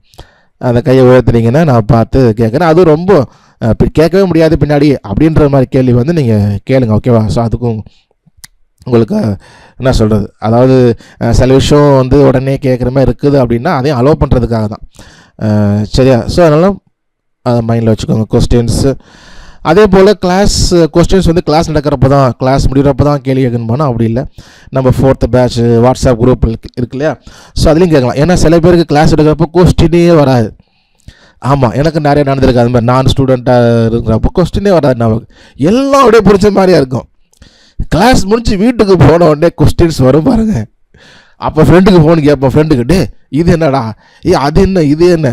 அந்த கையை உயர்த்துனீங்கன்னா நான் பார்த்து கேட்குறேன். அதுவும் ரொம்ப கேட்கவே முடியாது பின்னாடி அப்படின்ற மாதிரி கேள்வி வந்து நீங்கள் கேளுங்க, ஓகேவா? ஸோ அதுக்கும் உங்களுக்கு என்ன சொல்கிறது, அதாவது சில விஷயம் வந்து உடனே கேட்குற மாதிரி இருக்குது அப்படின்னா அதையும் அலோவ் பண்ணுறதுக்காக தான், சரியா? ஸோ அதனால் அதை மைண்டில் வச்சுக்கோங்க கொஸ்டின்ஸு. அதே போல் கொஸ்டின்ஸ் வந்து கிளாஸ் நடக்கிறப்ப தான், கிளாஸ் முடிகிறப்ப தான் கேள்வி கேட்கணுமானா அப்படி இல்லை. நம்ம 4th பேட்ச் வாட்ஸ்அப் குரூப் இருக்கு இல்லையா? ஸோ அதுலேயும் கேட்கலாம். ஏன்னா சில பேருக்கு கிளாஸ் எடுக்கிறப்போ கொஸ்டினே வராது. ஆமாம், எனக்கு நிறைய நடந்திருக்கு அது மாதிரி. நான் ஸ்டூடெண்ட்டாக இருக்கிறப்போ கொஸ்டினே வராது, நமக்கு எல்லாம் அப்படியே பிடிச்ச மாதிரியா இருக்கும். கிளாஸ் முடிச்சு வீட்டுக்கு போன உடனே கொஸ்டின்ஸ் வரும் பாருங்கள். அப்போ ஃப்ரெண்டுக்கு ஃபோன் கேட்போம், ஃப்ரெண்டுக்கிட்டே இது என்னடா, அது என்ன, இது என்ன,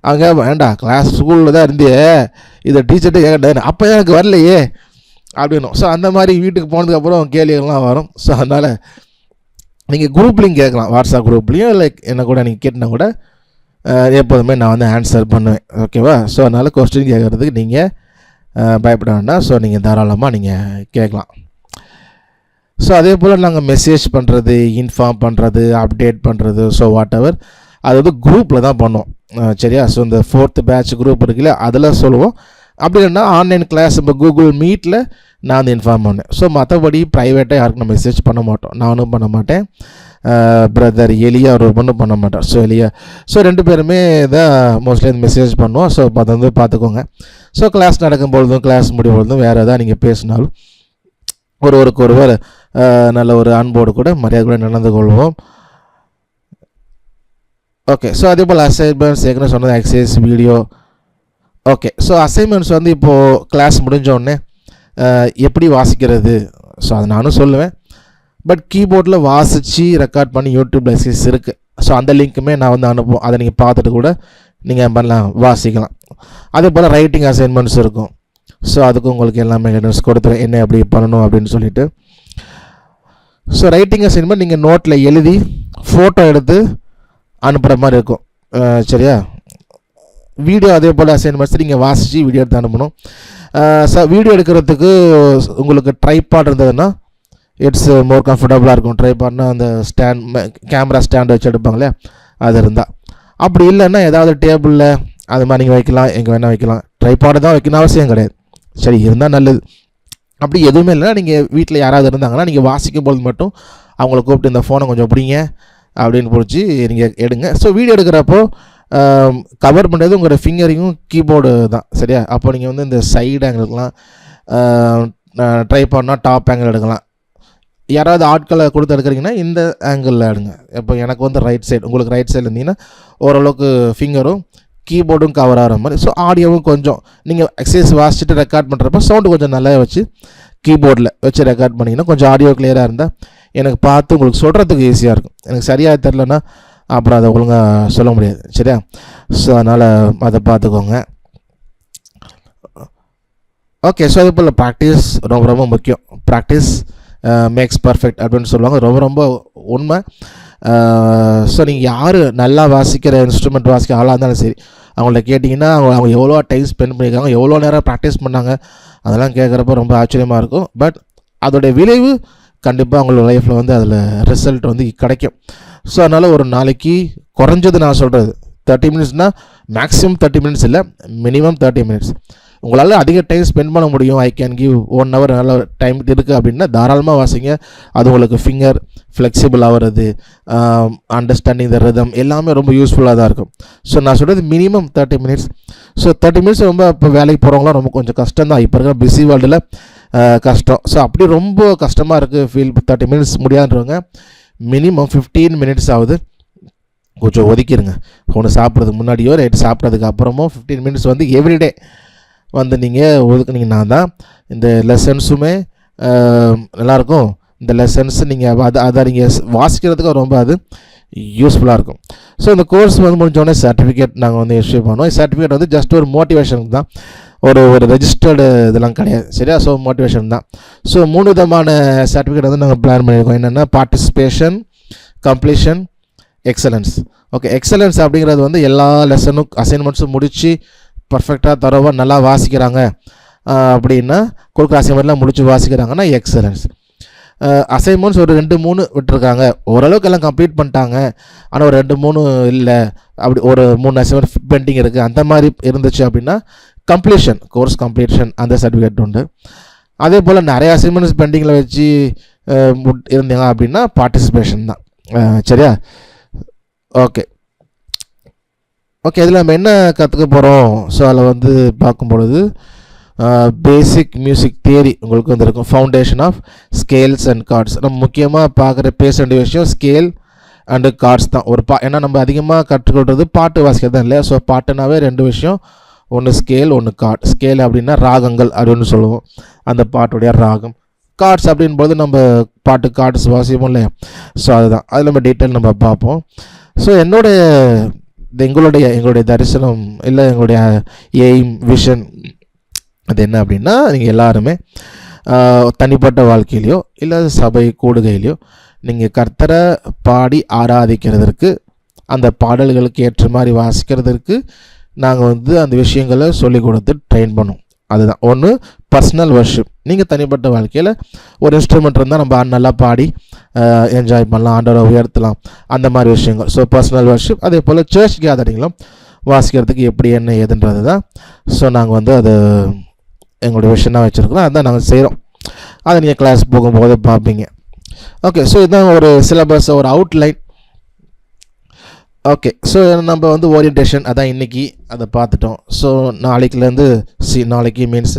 அவங்க வேண்டாம் கிளாஸ் ஸ்கூலில் தான் இருந்தே இதை டீச்சர்கிட்ட கேட்டேன், அப்போ எனக்கு வரலையே அப்படின்னும். ஸோ அந்த மாதிரி வீட்டுக்கு போனதுக்கப்புறம் கேள்விகள்லாம் வரும். ஸோ அதனால் நீங்கள் குரூப்லேயும் கேட்கலாம், வாட்ஸ்அப் குரூப்லேயும் இல்லை என்ன கூட நீங்கள் கேட்டினா கூட எப்போதுமே நான் வந்து ஆன்சர் பண்ணுவேன், ஓகேவா? ஸோ அதனால் கொஸ்டின் கேட்குறதுக்கு நீங்கள் பயப்பட வேண்டாம். ஸோ நீங்கள் தாராளமாக நீங்கள் கேட்கலாம். ஸோ அதே போல் நாங்கள் மெசேஜ் பண்ணுறது, இன்ஃபார்ம் பண்ணுறது, அப்டேட் பண்ணுறது, ஸோ வாட் எவர் அது வந்து குரூப்பில் தான் பண்ணுவோம். சரியா? ஸோ இந்த 4th பேட்ச் குரூப் இருக்குல்ல, அதில் சொல்லுவோம். அப்படி இல்லைன்னா ஆன்லைன் கிளாஸ் இப்போ கூகுள் மீட்டில் நான் வந்து இன்ஃபார்ம் பண்ணேன். ஸோ மற்றபடி ப்ரைவேட்டாக யாருக்கும் நான் மெசேஜ் பண்ண மாட்டோம். நானும் பண்ண மாட்டேன், பிரதர் எலியா ஒரு ஒன்றும் பண்ண மாட்டோம். ஸோ எலியா ஸோ 2 பேருமே தான் மோஸ்ட்லி மெசேஜ் பண்ணுவோம். ஸோ அதை வந்து பார்த்துக்கோங்க. ஸோ கிளாஸ் நடக்கும்பொழுதும் கிளாஸ் முடியும் பொழுதும் வேறு எதாவது நீங்கள் பேசினாலும் ஒருவருக்கு ஒருவர் நல்ல ஒரு அன்போடு கூட மரியாதை கூட நடந்து கொள்வோம். ஓகே. ஸோ அதே போல் அசைன்மெண்ட்ஸ் ஏற்கனவே சொன்னது exercise video. Okay. So assignments வந்து இப்போது கிளாஸ் முடிஞ்சோடனே எப்படி வாசிக்கிறது, ஸோ அதை நானும் சொல்லுவேன். பட் கீபோர்டில் வாசித்து ரெக்கார்ட் பண்ணி யூடியூப்பில் எக்ஸசைஸ் இருக்குது. ஸோ அந்த லிங்க்குமே நான் வந்து அனுப்புவோம். அதை நீங்கள் பார்த்துட்டு கூட நீங்கள் பண்ணலாம், வாசிக்கலாம். அதே போல் ரைட்டிங் அசைன்மெண்ட்ஸ் இருக்கும். ஸோ அதுக்கு உங்களுக்கு எல்லாமே கைடன்ஸ் கொடுத்துருவேன், என்ன எப்படி பண்ணணும் அப்படின்னு சொல்லிட்டு. ஸோ ரைட்டிங் அசைன்மெண்ட் நீங்கள் நோட்டில் எழுதி ஃபோட்டோ எடுத்து அனுப்புகிற மாதிரி இருக்கும். சரியா? வீடியோ அதே போல் அசைன்மெண்ட்ஸ் நீங்கள் வாசித்து வீடியோ எடுத்து அனுப்பணும். ஸோ வீடியோ எடுக்கிறதுக்கு உங்களுக்கு ட்ரைபாட் இருந்ததுன்னா இட்ஸ் மோர் கம்ஃபர்டபுளாக இருக்கும். ட்ரைபாட்னா அந்த ஸ்டாண்ட், கேமரா ஸ்டாண்ட் வச்சு எடுப்பாங்களே, அது இருந்தால். அப்படி இல்லைன்னா ஏதாவது டேபிளில் அது மாதிரி நீங்கள் வைக்கலாம், எங்கே வேணால் வைக்கலாம். ட்ரைபாடு தான் வைக்கணும் அவசியம் கிடையாது. சரி, இருந்தால் நல்லது. அப்படி எதுவுமே இல்லைன்னா நீங்கள் வீட்டில் யாராவது இருந்தாங்கன்னா நீங்கள் வாசிக்கும் போது மட்டும் அவங்கள கூப்பிட்டு இந்த ஃபோனை கொஞ்சம் பிடிங்க அப்படின்னு பிடிச்சி நீங்கள் எடுங்க. ஸோ வீடியோ எடுக்கிறப்போ கவர் பண்ணுறது உங்களோட ஃபிங்கரையும் கீபோர்டு தான். சரியா? அப்போ நீங்கள் வந்து இந்த சைடு ஆங்கிள் எடுக்கலாம், ட்ரை பண்ணால் டாப் ஆங்கிள் எடுக்கலாம். யாராவது ஆட்களை கொடுத்து எடுக்கிறீங்கன்னா இந்த ஆங்கிளில் எடுங்க. இப்போ எனக்கு வந்து ரைட் சைடு, உங்களுக்கு ரைட் சைடில் இருந்தீங்கன்னா ஓரளவுக்கு ஃபிங்கரும் கீபோர்டும் கவர் ஆகிற மாதிரி. ஸோ ஆடியோவும் கொஞ்சம் நீங்கள் எக்ஸசைஸ் வாசிச்சுட்டு ரெக்கார்ட் பண்ணுறப்ப சவுண்டு கொஞ்சம் நல்லா வச்சு கீபோர்டில் வச்சு ரெக்கார்ட் பண்ணிங்கன்னா கொஞ்சம் ஆடியோ கிளியராக இருந்தால் எனக்கு பார்த்து உங்களுக்கு சொல்கிறதுக்கு ஈஸியாக இருக்கும். எனக்கு சரியாக தெரிலனா அப்புறம் அதை ஒழுங்காக சொல்ல முடியாது. சரியா? ஸோ அதனால் அதை பார்த்துக்கோங்க. ஓகே. ஸோ அது போல் ப்ராக்டிஸ் ரொம்ப ரொம்ப முக்கியம். ப்ராக்டிஸ் மேக்ஸ் பர்ஃபெக்ட் அப்படின்னு சொல்லுவாங்க. ரொம்ப ரொம்ப உண்மை. ஸோ நீங்கள் யார் நல்லா வாசிக்கிற இன்ஸ்ட்ருமெண்ட் வாசிக்கிற ஆளாக இருந்தாலும் சரி, அவங்கள்ட்ட கேட்டிங்கன்னா அவங்க எவ்வளோ டைம் ஸ்பெண்ட் பண்ணியிருக்காங்க, எவ்வளோ நேரம் ப்ராக்டிஸ் பண்ணாங்க, அதெல்லாம் கேட்குறப்ப ரொம்ப ஆச்சரியமாக இருக்கும். பட் அதோடைய விளைவு கண்டிப்பாக அவங்களோட லைஃப்பில் வந்து அதில் ரிசல்ட் வந்து கிடைக்கும். ஸோ அதனால் ஒரு நாளைக்கு குறைஞ்சது நான் சொல்கிறது 30 மினிட்ஸ்னால் மேக்ஸிமம் 30 மினிட்ஸ் இல்லை, மினிமம் 30 மினிட்ஸ். உங்களால் அதிக டைம் ஸ்பெண்ட் பண்ண முடியும், ஐ கேன் கிவ் 1 hour நல்ல டைம் இருக்குது அப்படின்னா தாராளமாக வாசிங்க. அது உங்களுக்கு ஃபிங்கர் ஃப்ளெக்சிபிள் ஆகிறது, அண்டர்ஸ்டாண்டிங் த ரிதம் எல்லாமே ரொம்ப யூஸ்ஃபுல்லாக தான் இருக்கும். ஸோ நான் சொல்கிறது மினிமம் 30 மினிட்ஸ். ஸோ 30 மினிட்ஸ் ரொம்ப இப்போ வேலைக்கு போகிறவங்களாம் ரொம்ப கொஞ்சம் கஷ்டம் தான். இப்போ இருக்கிற பிஸி வேர்ல்டில் கஷ்டம். ஸோ அப்படி ரொம்ப கஷ்டமாக இருக்குது ஃபீல் 30 மினிட்ஸ் முடியாதுன்றவங்க மினிமம் 15 மினிட்ஸ் ஆகுது கொஞ்சம் ஒதுக்கிடுங்க. ஒன்று சாப்பிட்றதுக்கு முன்னாடியோ நைட்டு சாப்பிட்றதுக்கு அப்புறமோ 15 மினிட்ஸ் வந்து எவ்ரிடே வந்து நீங்கள் ஒதுக்குனீங்கன்னா தான் இந்த லெசன்ஸுமே நல்லாயிருக்கும். இந்த லெசன்ஸ் நீங்கள் அதை நீங்கள் வாசிக்கிறதுக்கு ரொம்ப அது யூஸ்ஃபுல்லாக இருக்கும். ஸோ இந்த கோர்ஸ் வந்து முடிஞ்சோடனே சர்டிஃபிகேட் நாங்கள் வந்து இஷ்யூ பண்ணோம். சர்டிஃபிகேட் வந்து ஜஸ்ட் ஒரு மோட்டிவேஷனுக்கு தான், ஒரு ரெஜிஸ்டர்டு இதெல்லாம் கிடையாது. சரியா? ஸோ மோட்டிவேஷன் தான். ஸோ 3 விதமான சர்டிஃபிகேட் வந்து நாங்கள் பிளான் பண்ணியிருக்கோம். என்னென்னா participation, completion, excellence. Okay. Excellence அப்படிங்கிறது வந்து எல்லா லெசனும் அசைன்மெண்ட்ஸும் முடித்து பர்ஃபெக்டாக தரவாக நல்லா வாசிக்கிறாங்க அப்படின்னா, கொடுக்குற அசைன்மெண்ட்லாம் முடித்து வாசிக்கிறாங்கன்னா எக்ஸலன்ஸ். அசைன்மெண்ட்ஸ் ஒரு 2-3 விட்டுருக்காங்க, ஓரளவுக்கு எல்லாம் கம்ப்ளீட் பண்ணிட்டாங்க, ஆனால் ஒரு 2-3 இல்லை, அப்படி ஒரு 3 அசைன்மெண்ட் பெண்டிங் இருக்குது, அந்த மாதிரி இருந்துச்சு அப்படின்னா கம்ப்ளீஷன், கோர்ஸ் கம்ப்ளீஷன் அந்த சர்டிஃபிகேட் உண்டு. அதே போல் நிறைய அசைன்மெண்ட்ஸ் பெண்டிங்கில் வச்சு இருந்தீங்க அப்படின்னா பார்ட்டிசிபேஷன் தான். சரியா? ஓகே. ஓகே. இதில் நம்ம என்ன கற்றுக்க போகிறோம்? ஸோ அதில் வந்து பார்க்கும் பொழுது பேசிக் மியூசிக் தியரி உங்களுக்கு வந்து இருக்கும். Foundation of scales and chords. நம்ம முக்கியமாக பார்க்குற பேச வேண்டிய விஷயம் ஸ்கேல் அண்டு கார்ட்ஸ் தான். ஒரு ஏன்னா நம்ம அதிகமாக கற்றுக்கொள்வது பாட்டு வாசிக்கிறது தான் இல்லையா? ஸோ பாட்டுனாவே 2 விஷயம், ஒன்று ஸ்கேல், ஒன்று கார்ட். ஸ்கேல் அப்படின்னா ராகங்கள் அப்படின்னு சொல்லுவோம், அந்த பாட்டுடைய ராகம். கார்ட்ஸ் அப்படின்போது நம்ம பாட்டு கார்ட்ஸ் வாசிப்போம் இல்லையா? ஸோ அதுதான், அதில் நம்ம டீட்டெயில் நம்ம பார்ப்போம். ஸோ எங்களுடைய தரிசனம் இல்லை, எங்களுடைய எய்ம், விஷன் அது என்ன அப்படின்னா, நீங்கள் எல்லாருமே தனிப்பட்ட வாழ்க்கையிலையோ இல்லை சபை கூடுகையிலையோ நீங்கள் கர்த்தரை பாடி ஆராதிக்கிறதற்கு, அந்த பாடல்களுக்கு ஏற்ற மாதிரி வாசிக்கிறதுக்கு நாங்கள் வந்து அந்த விஷயங்களை சொல்லிக் கொடுத்து ட்ரெயின் பண்ணோம். அதுதான் ஒன்று பர்சனல் வர்ஷிப். நீங்கள் தனிப்பட்ட வாழ்க்கையில் ஒரு இன்ஸ்ட்ருமெண்ட் இருந்தால் நம்ம நல்லா பாடி என்ஜாய் பண்ணலாம், ஆண்டவரை உயர்த்தலாம், அந்த மாதிரி விஷயங்கள். So personal worship. அதே போல் சர்ச் கேதரிங்களும் வாசிக்கிறதுக்கு எப்படி என்ன ஏதுன்றது தான். ஸோ நாங்கள் வந்து அது எங்களுடைய விஷயம்தான் வச்சுருக்கிறோம், அதுதான் நாங்கள் செய்கிறோம். அதை நீங்கள் கிளாஸ் போகும்போது பார்ப்பீங்க. ஓகே, ஸோ இதுதான் ஒரு சிலபஸ், ஒரு அவுட்லைன். ஓகே, ஸோ நம்ம வந்து ஓரியன்டேஷன் அதான் இன்றைக்கி அதை பார்த்துட்டோம். ஸோ நாளைக்கு மீன்ஸ்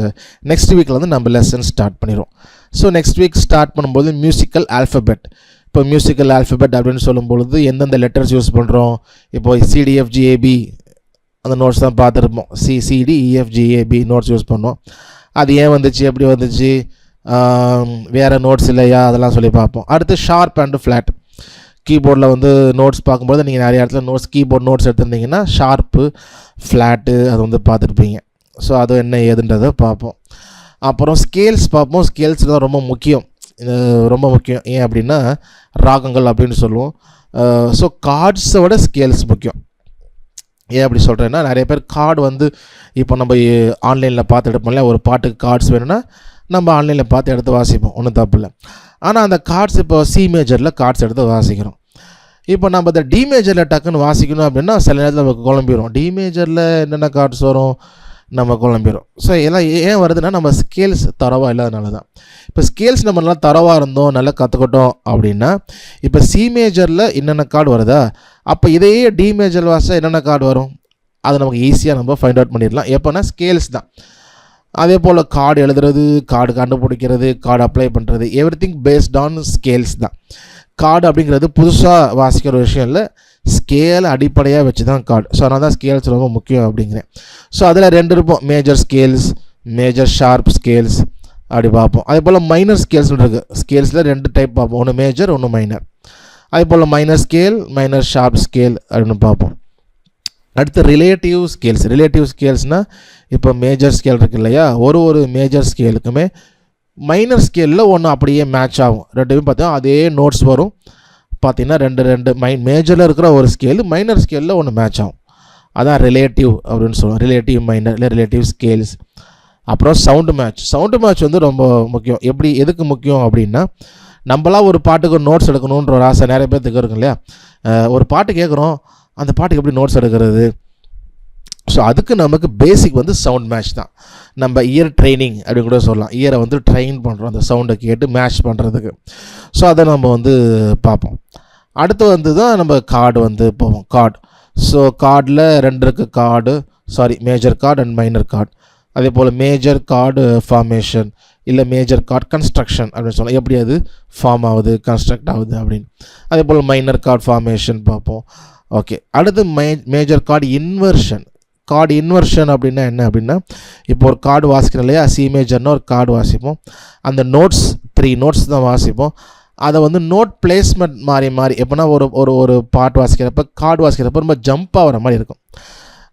நெக்ஸ்ட் வீக்கில் வந்து நம்ம லெசன் ஸ்டார்ட் பண்ணிடுவோம். ஸோ நெக்ஸ்ட் வீக் ஸ்டார்ட் பண்ணும்போது மியூசிக்கல் ஆல்ஃபபெட். இப்போ மியூசிக்கல் ஆல்ஃபபெட் அப்படின்னு சொல்லும்பொழுது எந்தெந்த லெட்டர்ஸ் யூஸ் பண்ணுறோம். இப்போ CDFGAB அந்த நோட்ஸ் தான் பார்த்துருப்போம். CDEFGAB நோட்ஸ் யூஸ் பண்ணோம். அது ஏன் வந்துச்சு, எப்படி வந்துச்சு, வேறு நோட்ஸ் இல்லையா, அதெல்லாம் சொல்லி பார்ப்போம். அடுத்து ஷார்ப் அண்ட் ஃப்ளாட். கீபோர்டில் வந்து நோட்ஸ் பார்க்கும்போது நீங்கள் நிறைய இடத்துல கீபோர்ட் நோட்ஸ் எடுத்துருந்தீங்கன்னா ஷார்ப்பு ஃப்ளாட்டு அது வந்து பார்த்துருப்பீங்க. ஸோ அது என்ன ஏதுன்றதை பார்ப்போம். அப்புறம் ஸ்கேல்ஸ் பார்ப்போம். ஸ்கேல்ஸ் தான் ரொம்ப முக்கியம். ஏன் அப்படின்னா ராகங்கள் அப்படின்னு சொல்லுவோம். ஸோ கார்ட்ஸை விட ஸ்கேல்ஸ் முக்கியம். ஏன் அப்படி சொல்கிறேன்னா, நிறைய பேர் கார்டு வந்து இப்போ நம்ம ஆன்லைனில் பார்த்து எடுப்போம்ல, ஒரு பாட்டுக்கு கார்ட்ஸ் வேணும்னா நம்ம ஆன்லைனில் பார்த்து எடுத்து வாசிப்போம், ஒன்றும் தப்பு இல்லை. ஆனால் அந்த கார்ட்ஸ் இப்போ சி மேஜரில் கார்ட்ஸ் எடுத்து வாசிக்கிறோம். இப்போ நம்ம இந்த டி மேஜரில் டக்குன்னு வாசிக்கணும் அப்படின்னா சில நேரத்தில் நமக்கு குழம்பிடும். டி மேஜரில் என்னென்ன கார்ட்ஸ் வரும், நம்ம குழம்பிடும். ஸோ எல்லாம் ஏன் வருதுன்னா நம்ம ஸ்கேல்ஸ் தரவாக இல்லாதனால தான். இப்போ ஸ்கேல்ஸ் நம்ம நல்லா தரவாக இருந்தோம், நல்லா கற்றுக்கிட்டோம் அப்படின்னா இப்போ சி மேஜரில் என்னென்ன கார்டு வருதா, அப்போ இதையே டி மேஜர் வாசித்தா என்னென்ன கார்டு வரும், அதை நமக்கு ஈஸியாக நம்ம ஃபைண்ட் அவுட் பண்ணிடலாம். எப்போனா ஸ்கேல்ஸ் தான். அதே போல் கார்டு எழுதுறது, கார்டு கண்டுபிடிக்கிறது, கார்டு அப்ளை பண்ணுறது, எவ்ரிதிங் பேஸ்ட் ஆன் ஸ்கேல்ஸ் தான். கார்டு அப்படிங்கிறது புதுசாக வாசிக்கிற விஷயம் இல்லை, ஸ்கேல் அடிப்படையாக வச்சு தான் கார்டு. ஸோ அதனால தான் ஸ்கேல்ஸ் ரொம்ப முக்கியம் அப்படிங்கிறேன். ஸோ அதில் 2 இருப்போம், major scales, major sharp scales அப்படி பார்ப்போம். அதே போல் மைனர் ஸ்கேல்ஸ்னு இருக்குது. ஸ்கேல்ஸில் 2 டைப் பார்ப்போம், ஒன்று மேஜர், ஒன்று மைனர். அதே போல் minor scale, minor sharp scale அப்படின்னு பார்ப்போம். அடுத்து ரிலேட்டிவ் ஸ்கேல்ஸ். ரிலேட்டிவ் ஸ்கேல்ஸ்னால் இப்போ மேஜர் ஸ்கேல் இருக்குது இல்லையா, ஒரு மேஜர் ஸ்கேலுக்குமே மைனர் ஸ்கேலில் ஒன்று அப்படியே மேட்ச் ஆகும். 2 பார்த்தீங்கன்னா அதே நோட்ஸ் வரும். பார்த்தீங்கன்னா 2 மேஜரில் இருக்கிற ஒரு ஸ்கேலு மைனர் ஸ்கேலில் ஒன்று மேட்ச் ஆகும். அதான் ரிலேட்டிவ் அப்படின்னு சொல்லுவோம். ரிலேட்டிவ் மைனர் இல்லை ரிலேட்டிவ் ஸ்கேல்ஸ். அப்புறம் சவுண்டு மேட்ச். சவுண்டு மேட்ச் வந்து ரொம்ப முக்கியம். எதுக்கு முக்கியம் அப்படின்னா, நம்மளாம் ஒரு பாட்டுக்கு நோட்ஸ் எடுக்கணுன்ற ஒரு ஆசை நிறைய பேர்த்துக்கு இருக்கும் இல்லையா. ஒரு பாட்டு கேட்குறோம், அந்த பாட்டுக்கு எப்படி நோட்ஸ் எடுக்கிறது. ஸோ அதுக்கு நமக்கு பேசிக் வந்து சவுண்ட் மேட்ச் தான். நம்ம இயர் ட்ரைனிங் அப்படின்னு கூட சொல்லலாம். இயரை வந்து ட்ரெயின் பண்ணுறோம் அந்த சவுண்டை கேட்டு மேட்ச் பண்ணுறதுக்கு. ஸோ அதை நம்ம வந்து பார்ப்போம். அடுத்து வந்து தான் நம்ம கார்டு வந்து போவோம். கார்டு. ஸோ கார்டில் 2 இருக்குது. Major card and minor card. அதே போல் மேஜர் கார்டு ஃபார்மேஷன் இல்லை மேஜர் கார்டு கன்ஸ்ட்ரக்ஷன் அப்படின்னு சொல்லலாம். எப்படி அது ஃபார்ம் ஆகுது, கன்ஸ்ட்ரக்ட் ஆகுது அப்படின்னு. அதே போல் மைனர் கார்டு ஃபார்மேஷன் பார்ப்போம். ஓகே, அடுத்து major card inversion. Card inversion அப்படின்னா என்ன அப்படின்னா, இப்போ ஒரு கார்டு வாசிக்கிறோம் இல்லையா, சி மேஜர்னு ஒரு கார்டு வாசிப்போம். அந்த நோட்ஸ் 3 நோட்ஸ் தான் வாசிப்போம். அதை வந்து நோட் பிளேஸ்மெண்ட் மாறி எப்போனா ஒரு பாட்டு வாசிக்கிறப்ப, கார்டு வாசிக்கிறப்ப ரொம்ப ஜம்ப் ஆகிற மாதிரி இருக்கும்.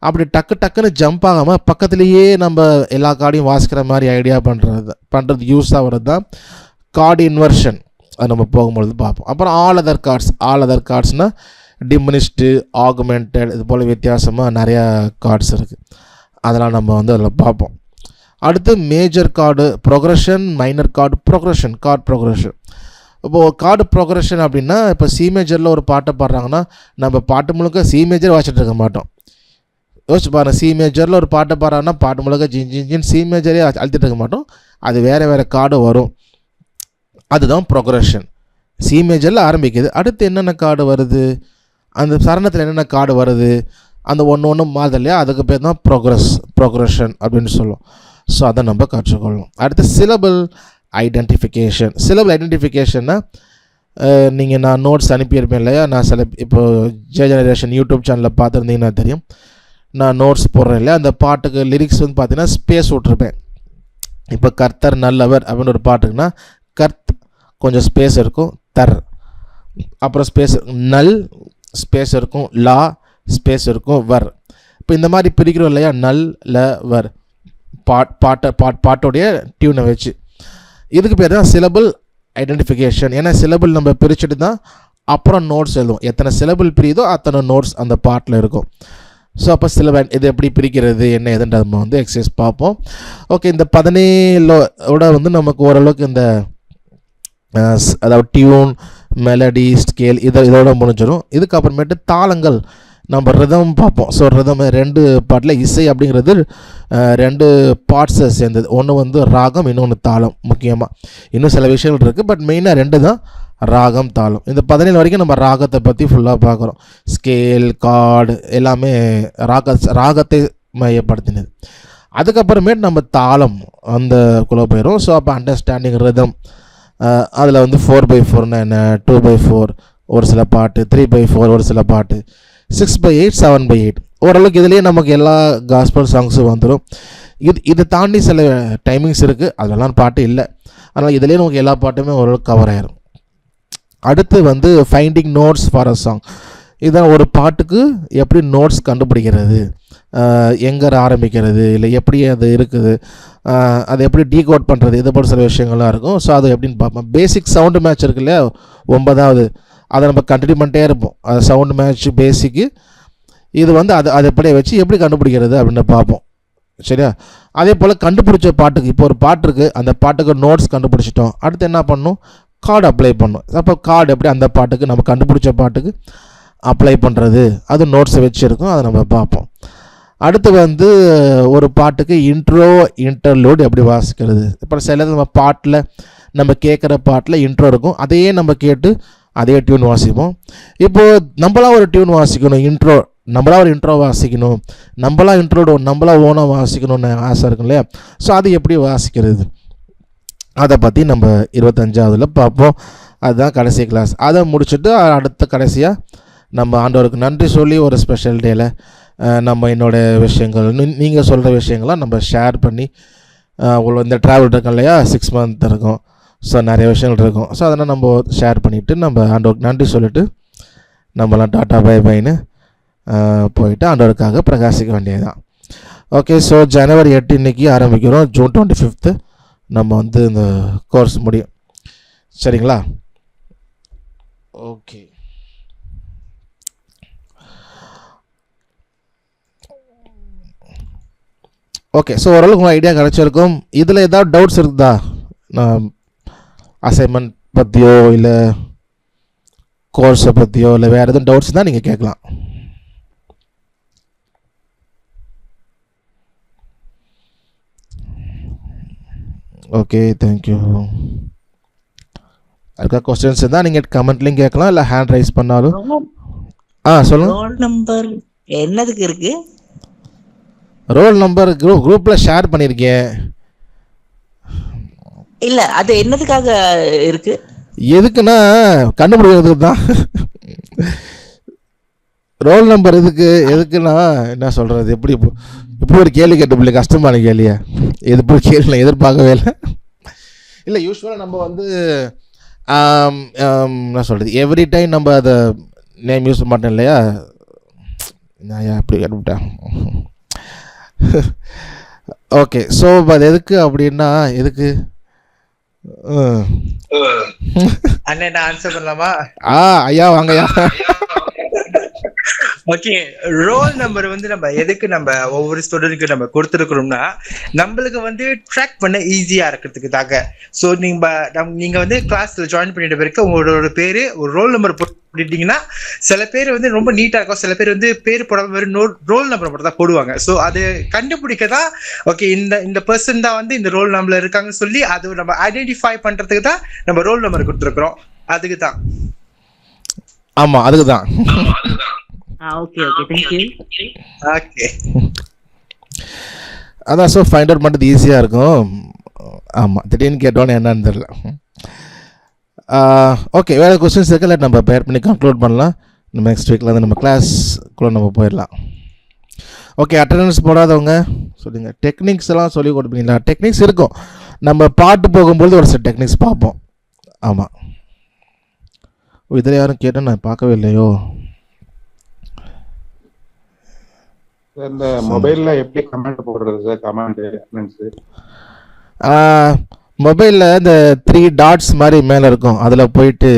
அப்படி டக்குன்னு ஜம்ப் ஆகாமல் பக்கத்துலேயே நம்ம எல்லா கார்டையும் வாசிக்கிற மாதிரி ஐடியா பண்ணுறது யூஸ் ஆகிறது தான் கார்டு இன்வர்ஷன். அது நம்ம போகும்பொழுது பார்ப்போம். அப்புறம் ஆல் அதர் கார்ட்ஸ்னால் டிமினிஷ்டு, ஆகுமெண்டட், இது போல் வித்தியாசமாக நிறையா கார்ட்ஸ் இருக்குது. அதெல்லாம் நம்ம வந்து அதில் பார்ப்போம். அடுத்து major card progression, minor card progression. இப்போது கார்டு ப்ரொக்ரெஷன் அப்படின்னா, இப்போ சி மேஜரில் ஒரு பாட்டை பாடுறாங்கன்னா நம்ம பாட்டு முழுக்க சி மேஜர் வாசிட்டு இருக்க மாட்டோம். யோசிச்சு பாருங்கள், சி மேஜரில் ஒரு பாட்டை பாடுறாங்கன்னா பாட்டு முழுக்க ஜின் சி மேஜரே அழுத்திட்டு இருக்க மாட்டோம். அது வேறு கார்டு வரும். அதுதான் ப்ரொக்ரெஷன். சி மேஜரில் ஆரம்பிக்குது. அடுத்து என்னென்ன கார்டு வருது, அந்த சரணத்தில் என்னென்ன கார்டு வருது, அந்த ஒன்று மாறுது இல்லையா, அதுக்கு பேர் தான் ப்ரொக்ரெஷன் அப்படின்னு சொல்லுவோம். ஸோ அதை நம்ம கற்றுக்கொள்ளணும். அடுத்து சிலபிள் ஐடென்டிஃபிகேஷன்னா, நான் நோட்ஸ் அனுப்பியிருப்பேன் இல்லையா, நான் இப்போ ஜெனரேஷன் யூடியூப் சேனலில் பார்த்துருந்தீங்கன்னா தெரியும், நான் நோட்ஸ் போடுறேன் இல்லையா, அந்த பாட்டுக்கு லிரிக்ஸ் வந்து பார்த்தீங்கன்னா ஸ்பேஸ் விட்ருப்பேன். இப்போ கர்த்தர் நல்லவர் அப்படின்னு ஒரு பாட்டுக்குன்னா கர்த் கொஞ்சம் ஸ்பேஸ் இருக்கும், தர் அப்புறம் ஸ்பேஸ், நல் ஸ்பேஸ் இருக்கும், லா ஸ்பேஸ் இருக்கும், வர். இப்போ இந்த மாதிரி பிரிக்கிறோம் இல்லையா, நல் ல வர், பாட்டோடைய டியூனை வச்சு. இதுக்கு பேர் தான் சிலபிள் ஐடென்டிஃபிகேஷன். ஏன்னா சிலபிள் நம்ம பிரிச்சுட்டு தான் அப்புறம் நோட்ஸ் எழுதுவோம். எத்தனை சிலபிள் பிரியுதோ அத்தனை நோட்ஸ் அந்த பாட்டில் இருக்கும். ஸோ அப்போ சிலபேண்ட் இது எப்படி பிரிக்கிறது என்ன எதுன்ற நம்ம வந்து எக்ஸசைஸ் பார்ப்போம். ஓகே, இந்த 17ஓட வந்து நமக்கு ஓரளவுக்கு இந்த அதாவது டியூன், மெலடி, ஸ்கேல் இதோட முடிஞ்சிடும். இதுக்கப்புறமேட்டு தாளங்கள் நம்ம ரிதம் பார்ப்போம். ஸோ ரிதம் 2 பாட்டில் இசை அப்படிங்கிறது 2 பார்ட்ஸை சேர்ந்தது. ஒன்று வந்து ராகம், இன்னொன்று தாளம். முக்கியமாக இன்னும் சில விஷயங்கள் இருக்குது, பட் மெயினாக 2 தான், ராகம், தாளம். இந்த 17 வரைக்கும் நம்ம ராகத்தை பற்றி ஃபுல்லாக பார்க்குறோம். ஸ்கேல், கார்டு எல்லாமே ராகத்தை மையப்படுத்தினது. அதுக்கப்புறமேட்டு நம்ம தாளம் அந்த குள்ள போயிடும். ஸோ அப்போ அண்டர்ஸ்டாண்டிங் ரிதம், அதில் வந்து 4/4 என்ன, 2/4 ஒரு சில பாட்டு, 3/4 ஒரு சில பாட்டு, 6/8 7/8 ஓரளவுக்கு. இதுலேயே நமக்கு எல்லா காஸ்பல் சாங்ஸும் வந்துடும். இதை தாண்டி சில டைமிங்ஸ் இருக்குது, அதெல்லாம் பாட்டு இல்லை. அதனால் இதுலேயே நமக்கு எல்லா பாட்டுமே ஓரளவுக்கு கவர் ஆயிரும். அடுத்து வந்து finding notes for a song. இதான் ஒரு பாட்டுக்கு எப்படி நோட்ஸ் கண்டுபிடிக்கிறது, எங்கே ஆரம்பிக்கிறது, இல்லை எப்படி அது இருக்குது, அதை எப்படி டீகோட் பண்ணுறது, இது போல சில விஷயங்கள்லாம் இருக்கும். ஸோ அது எப்படின்னு பார்ப்போம். பேசிக் சவுண்டு மேட்ச் இருக்கு இல்லையா, 9வது, அதை நம்ம கண்டினியூ பண்ணிட்டே இருப்போம். அது சவுண்டு மேட்ச் பேசிக்கு. இது வந்து அதை எப்படியே வச்சு எப்படி கண்டுபிடிக்கிறது அப்படின்னு பார்ப்போம். சரியா? அதே போல் கண்டுபிடிச்ச பாட்டுக்கு, இப்போ ஒரு பாட்டு இருக்குது, அந்த பாட்டுக்கு நோட்ஸ் கண்டுபிடிச்சிட்டோம். அடுத்து என்ன பண்ணணும், கார்டு அப்ளை பண்ணணும். அப்போ கார்டு எப்படி அந்த பாட்டுக்கு நம்ம கண்டுபிடிச்ச பாட்டுக்கு அப்ளை பண்ணுறது, அது நோட்ஸை வச்சுருக்கோம், அதை நம்ம பார்ப்போம். அடுத்து வந்து ஒரு பாட்டுக்கு இன்ட்ரோ, இன்டர்லூட் எப்படி வாசிக்கிறது. இப்போ சில நம்ம பாட்டில் நம்ம கேட்குற பாட்டில் இன்ட்ரோ இருக்கும், அதையே நம்ம கேட்டு அதே டியூன் வாசிப்போம். இப்போது நம்மளாம் ஒரு டியூன் வாசிக்கணும், இன்ட்ரோ நம்மளாக ஒரு இன்ட்ரோ வாசிக்கணும், நம்மளாக ஓனாக வாசிக்கணும்னு ஆசை இருக்கும் இல்லையா. ஸோ அது எப்படி வாசிக்கிறது, அதை பற்றி நம்ம 25ஆவதுல பார்ப்போம். அதுதான் கடைசி கிளாஸ். அதை முடிச்சுட்டு அடுத்த கடைசியாக நம்ம ஆண்டவருக்கு நன்றி சொல்லி ஒரு ஸ்பெஷல் டேயில் நம்ம என்னோடய விஷயங்கள், நீங்கள் சொல்கிற விஷயங்கள்லாம் நம்ம ஷேர் பண்ணி, இந்த ட்ராவல் இருக்கும் இல்லையா, 6 மந்த் இருக்கும். ஸோ நிறைய விஷயங்கள் இருக்கும். ஸோ அதெல்லாம் நம்ம ஷேர் பண்ணிவிட்டு நம்ம ஆண்டவருக்கு நன்றி சொல்லிவிட்டு நம்மலாம் டாட்டா பை பைன்னு போயிட்டு ஆண்டவருக்காக பிரகாசிக்க வேண்டியது தான். ஓகே, ஸோ ஜனவரி 8 இன்றைக்கி ஆரம்பிக்கிறோம். ஜூன் 25 நம்ம வந்து இந்த கோர்ஸ் முடியும். சரிங்களா? Okay, okay. ஸோ ஓரளவுக்கு உங்கள் ஐடியா கிடச்சிருக்கும். இதில் ஏதாவது டவுட்ஸ் இருக்குதா, நான் அசைன்மெண்ட் பற்றியோ இல்லை கோர்ஸை பற்றியோ இல்லை வேறு எதுவும் டவுட்ஸ் தான் நீங்கள் கேட்கலாம். Okay, thank you. அதுக்காக கொஸ்டின்ஸ் இருந்தால் நீங்கள் கமெண்ட்லையும் கேட்கலாம், இல்லை ஹேண்ட் ரைஸ் பண்ணாலும். சொல்லுங்க. ரோல் நம்பர் என்னதுக்கு இருக்கு? ரோல் நம்பர் குரூப்பில் ஷேர் பண்ணியிருக்கேன். இல்ல, அது என்னதுக்காக இருக்கு? எதுக்குன்னா கண்டுபிடிக்கிறதுக்கு தான். ரோல் நம்பர் எதுக்குன்னா என்ன சொல்கிறது, எப்படி ஒரு கேள்வி கேட்ட பிள்ளை, கஷ்டமான கேள்வியா, இது போய் கேள்வி நான் எதிர்பார்க்கவே இல்லை. யூஸ்வலாக நம்ம வந்து என்ன சொல்கிறது, எவ்ரி டைம் நம்ம அதை நேம் யூஸ் பண்ண மாட்டோம் இல்லையா. நான் எப்படி கேட்டுவிட்டேன். ஓகே, ஸோ அது எதுக்கு அப்படின்னா, எதுக்கு அண்ணே நான் ஆன்சர் பண்ணலாமா? ஐயா வாங்கய்யா. ஓகே, ரோல் நம்பர் வந்து நம்ம எதுக்கு நம்ம ஒவ்வொரு ஸ்டூடெண்ட்க்கு நம்ம கொடுத்துருக்கிறோம்னா, நம்மளுக்கு வந்து ட்ராக் பண்ண ஈஸியா இருக்கிறதுக்கு தாங்க. ஸோ நீங்க வந்து கிளாஸ்ல ஜாயின் பண்ணிட்ட பிறகு உங்களோட பேரு ஒரு ரோல் நம்பர் போட்டுட்டீங்கன்னா, சில பேர் வந்து ரொம்ப நீட்டா இருக்கும், சில பேர் வந்து பேர் போடாம வெறும் ரோல் நம்பர் மட்டும் தான் போடுவாங்க. ஸோ அது கண்டுபிடிக்க தான் ஓகே இந்த பர்சன் தான் வந்து இந்த ரோல் நம்பர்ல இருக்காங்கன்னு சொல்லி அது நம்ம ஐடென்டிஃபை பண்றதுக்கு தான் நம்ம ரோல் நம்பர் கொடுத்துருக்குறோம். அதுக்கு தான். ஆமா, அதுக்கு தான். Okay okay, thank you. Okay, அதான். ஸோ ஃபைண்ட் அவுட் பண்ணுறது ஈஸியாக இருக்கும். ஆமாம், திடீர்னு கேட்டோன்னு என்னன்னு தெரியல. ஓகே, வேறு கொஸ்டின்ஸ் இருக்குல்ல, நம்ம பேர் பண்ணி கன்க்ளூட் பண்ணலாம். நம்ம நெக்ஸ்ட் வீக்கில் வந்து நம்ம கிளாஸ்க்குள்ளே நம்ம போயிடலாம். ஓகே, அட்டண்டன்ஸ் போடாதவங்க சொல்லுங்கள். டெக்னிக்ஸ் எல்லாம் சொல்லி கொடுப்பீங்களா? டெக்னிக்ஸ் இருக்கும், நம்ம பாட்டு போகும்போது ஒரு சில டெக்னிக்ஸ் பார்ப்போம். ஆமாம், இதில் யாரும் கேட்டால் நான் பார்க்கவே இல்லையோ. இந்த மொபைல்ல எப்படி கமெண்ட் போடுறது சார்? கமெண்ட் மொபைலில் இந்த 3 டாட்ஸ் மாதிரி மேலே இருக்கும், அதில் போயிட்டு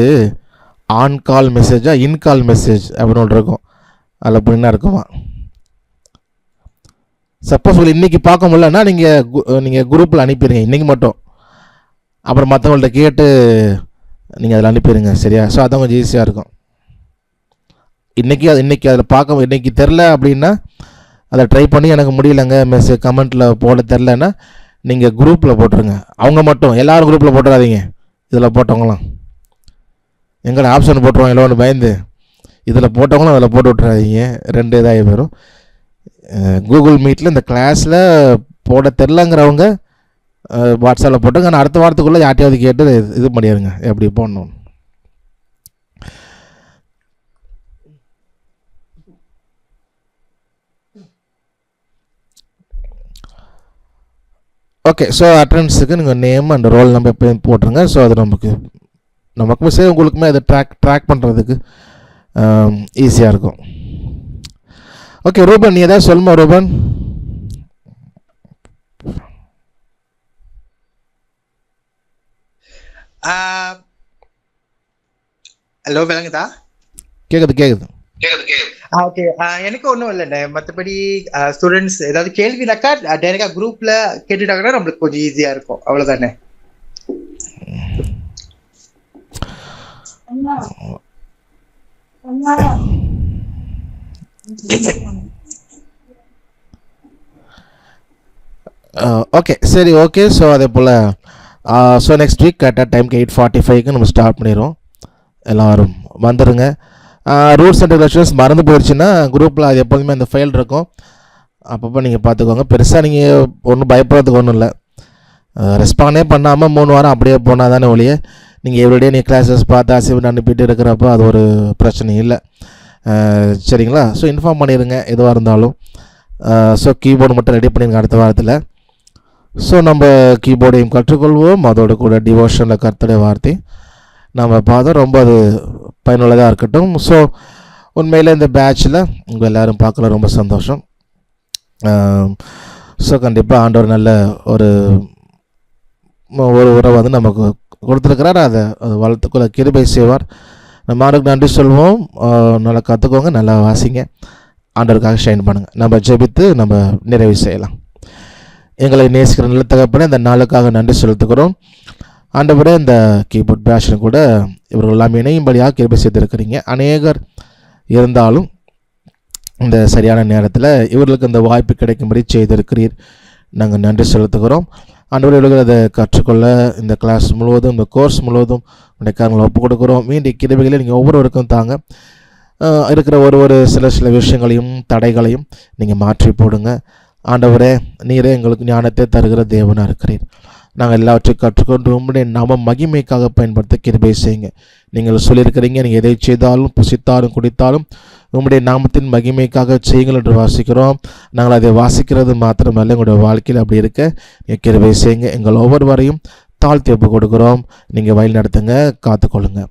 on call மெசேஜா in call message அப்படின்னு ஒன்று இருக்கும், அதில் போயின்னா இருக்குமா. சப்போஸ் உங்களுக்கு இன்றைக்கி பார்க்க முடியலன்னா நீங்கள் குரூப்பில் அனுப்பிடுங்க இன்றைக்கி மட்டும். அப்புறம் மற்றவங்கள்ட்ட கேட்டு நீங்கள் அதில் அனுப்பிடுங்க, சரியா? ஸோ அதான் கொஞ்சம் ஈஸியாக இருக்கும். இன்றைக்கி அதில் இன்றைக்கி தெரில அப்படின்னா அதை ட்ரை பண்ணி எனக்கு முடியலைங்க கமெண்ட்டில் போட தெரிலன்னா நீங்கள் குரூப்பில் போட்டுருங்க. அவங்க மட்டும் எல்லாரும் குரூப்பில் போட்டுறாதீங்க. இதில் போட்டவங்களாம் எங்கட ஆப்ஷன் போட்டுருவாங்க எல்லோன்னு பயந்து, இதில் போட்டவங்களும் அதில் போட்டு விட்றாதீங்க, 2 இதாகி போயிடும். கூகுள் மீட்டில் இந்த கிளாஸில் போட தெரிலங்கிறவங்க வாட்ஸ்அப்பில் போட்டுங்க. ஆனால் அடுத்த வாரத்துக்குள்ளே யார்ட்டையாவது கேட்டு இது பண்ணிடுங்க எப்படி போடணும். ஓகே, ஸோ அட்டண்டன்ஸுக்கு நீங்கள் நேம் அண்ட் ரோல் நம்பர் எப்போயும் போட்டுருங்க. ஸோ அது நமக்குமே சரி உங்களுக்குமே அதை ட்ராக் பண்ணுறதுக்கு ஈஸியாக இருக்கும். ஓகே ரூபன், நீ ஏதாவது சொல்லுமா ரூபன்? ஹலோ, விளங்குதா? கேட்குது. ஓகே, எனக்கு ஒன்றும் இல்லைண்ணே. மற்றபடி ஸ்டூடெண்ட்ஸ் ஏதாவது கேள்வினாக்கா டைரெக்டாக குரூப்பில் கேட்டுட்டாங்கன்னா நம்மளுக்கு கொஞ்சம் ஈஸியாக இருக்கும், அவ்வளோதானே? ஓகே சரி, ஓகே. ஸோ அதே போல் ஸோ நெக்ஸ்ட் வீக் கரெக்டாக டைம்க்கு 8:45க்கு நம்ம ஸ்டார்ட் பண்ணிடுவோம். எல்லோரும் வந்துடுங்க. ரூல்ஸ் அண்ட் ரெகுலேஷன்ஸ் மறந்து போயிடுச்சுன்னா குரூப்பில் அது எப்போதுமே அந்த ஃபைல் இருக்கும், அப்பப்போ நீங்கள் பார்த்துக்கோங்க. பெருசாக நீங்கள் ஒன்றும் பயப்படுறதுக்கு ஒன்றும் இல்லை. ரெஸ்பாண்டே பண்ணாமல் 3 வாரம் அப்படியே போனால் தானே ஒழிய நீங்கள் எவ்ரிடே நீங்கள் கிளாஸஸ் பார்த்து அசைன்மெண்ட் அனுப்பிட்டு இருக்கிறப்போ அது ஒரு பிரச்சனையும் இல்லை, சரிங்களா? ஸோ இன்ஃபார்ம் பண்ணிடுங்க எதுவாக இருந்தாலும். ஸோ கீபோர்டு மட்டும் ரெடி பண்ணிடுங்க அடுத்த வாரத்தில். ஸோ நம்ம கீபோர்டையும் கற்றுக்கொள்வோம், அதோடு கூட டிவோஷனில் கர்த்தருடைய வார்த்தை நம்ம பார்த்தோம். ரொம்ப அது பயனுள்ளதாக இருக்கட்டும். ஸோ உண்மையில் இந்த பேட்சில் உங்கள் எல்லோரும் பார்க்கல ரொம்ப சந்தோஷம். ஸோ கண்டிப்பாக ஆண்டவர் நல்ல ஒரு உறவை வந்து நமக்கு கொடுத்துருக்கிறார். அதை வளர்த்துக்குள்ள கிருபை செய்வார். நம்ம ஆண்டுக்கு நன்றி சொல்வோம். நல்லா கற்றுக்கோங்க, நல்லா வாசிங்க, ஆண்டவருக்காக ஷைன் பண்ணுங்கள். நம்ம ஜெபித்து நம்ம நிறைவு செய்யலாம். எங்களை நேசிக்கிற நல்ல தகப்பனே, இந்த நாளுக்காக நன்றி செலுத்துக்கிறோம். ஆண்டவரே, இந்த கீபோர்ட் பேஷன் கூட இவர்கள் எல்லாம் இணையும்படியாக கிருபை செய்திருக்கிறீங்க. அநேகர் இருந்தாலும் இந்த சரியான நேரத்தில் இவர்களுக்கு இந்த வாய்ப்பு கிடைக்கும்படி செய்திருக்கிறீர். நாங்கள் நன்றி செலுத்துகிறோம். ஆண்டவரே, இவர்கள் அதை கற்றுக்கொள்ள இந்த கிளாஸ் முழுவதும், இந்த கோர்ஸ் முழுவதும் உடைய காரணங்களை ஒப்புக் கொடுக்குறோம். மீண்டும் கிருபைகளை நீங்கள் ஒவ்வொருவருக்கும் தாங்க. இருக்கிற ஒரு சில விஷயங்களையும் தடைகளையும் நீங்கள் மாற்றி போடுங்க. ஆண்டவரே, நீரே எங்களுக்கு ஞானத்தை தருகிற தேவனாக இருக்கிறீர். நாங்கள் எல்லாவற்றையும் கற்றுக்கொண்டு உங்களுடைய நாம மகிமைக்காக பயன்படுத்த கிருபை செய்யுங்க. நீங்கள் சொல்லியிருக்கிறீங்க, நீங்கள் எதை செய்தாலும் புசித்தாலும் குடித்தாலும் உங்களுடைய நாமத்தின் மகிமைக்காக செய்யுங்கள் என்று வாசிக்கிறோம். நாங்கள் அதை வாசிக்கிறது மாத்திரமல்ல, எங்களுடைய வாழ்க்கையில் அப்படி இருக்க நீங்கள் கிருபை செய்யுங்க. எங்கள் ஒவ்வொருவரையும் தாழ்த்தி ஒப்பு கொடுக்குறோம். நீங்கள் வழி நடத்துங்க, காத்துக்கொள்ளுங்க.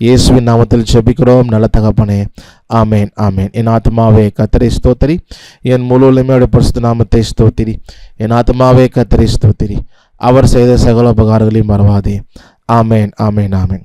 இயேசுவின் நாமத்தில் ஜெபிக்கிறோம் நல்ல தகப்பனே, ஆமேன் ஆமேன். என் ஆத்மாவே கர்த்தரை ஸ்தோத்திரி, என் முழு உலகமே பரிசுத்த நாமத்தை ஸ்தோத்திரி. என் ஆத்மாவே கர்த்தரை ஸ்தோத்திரி, அவர் செய்த சகல உபகாரங்களையும் மறவாதே. ஆமேன் ஆமேன் ஆமேன்.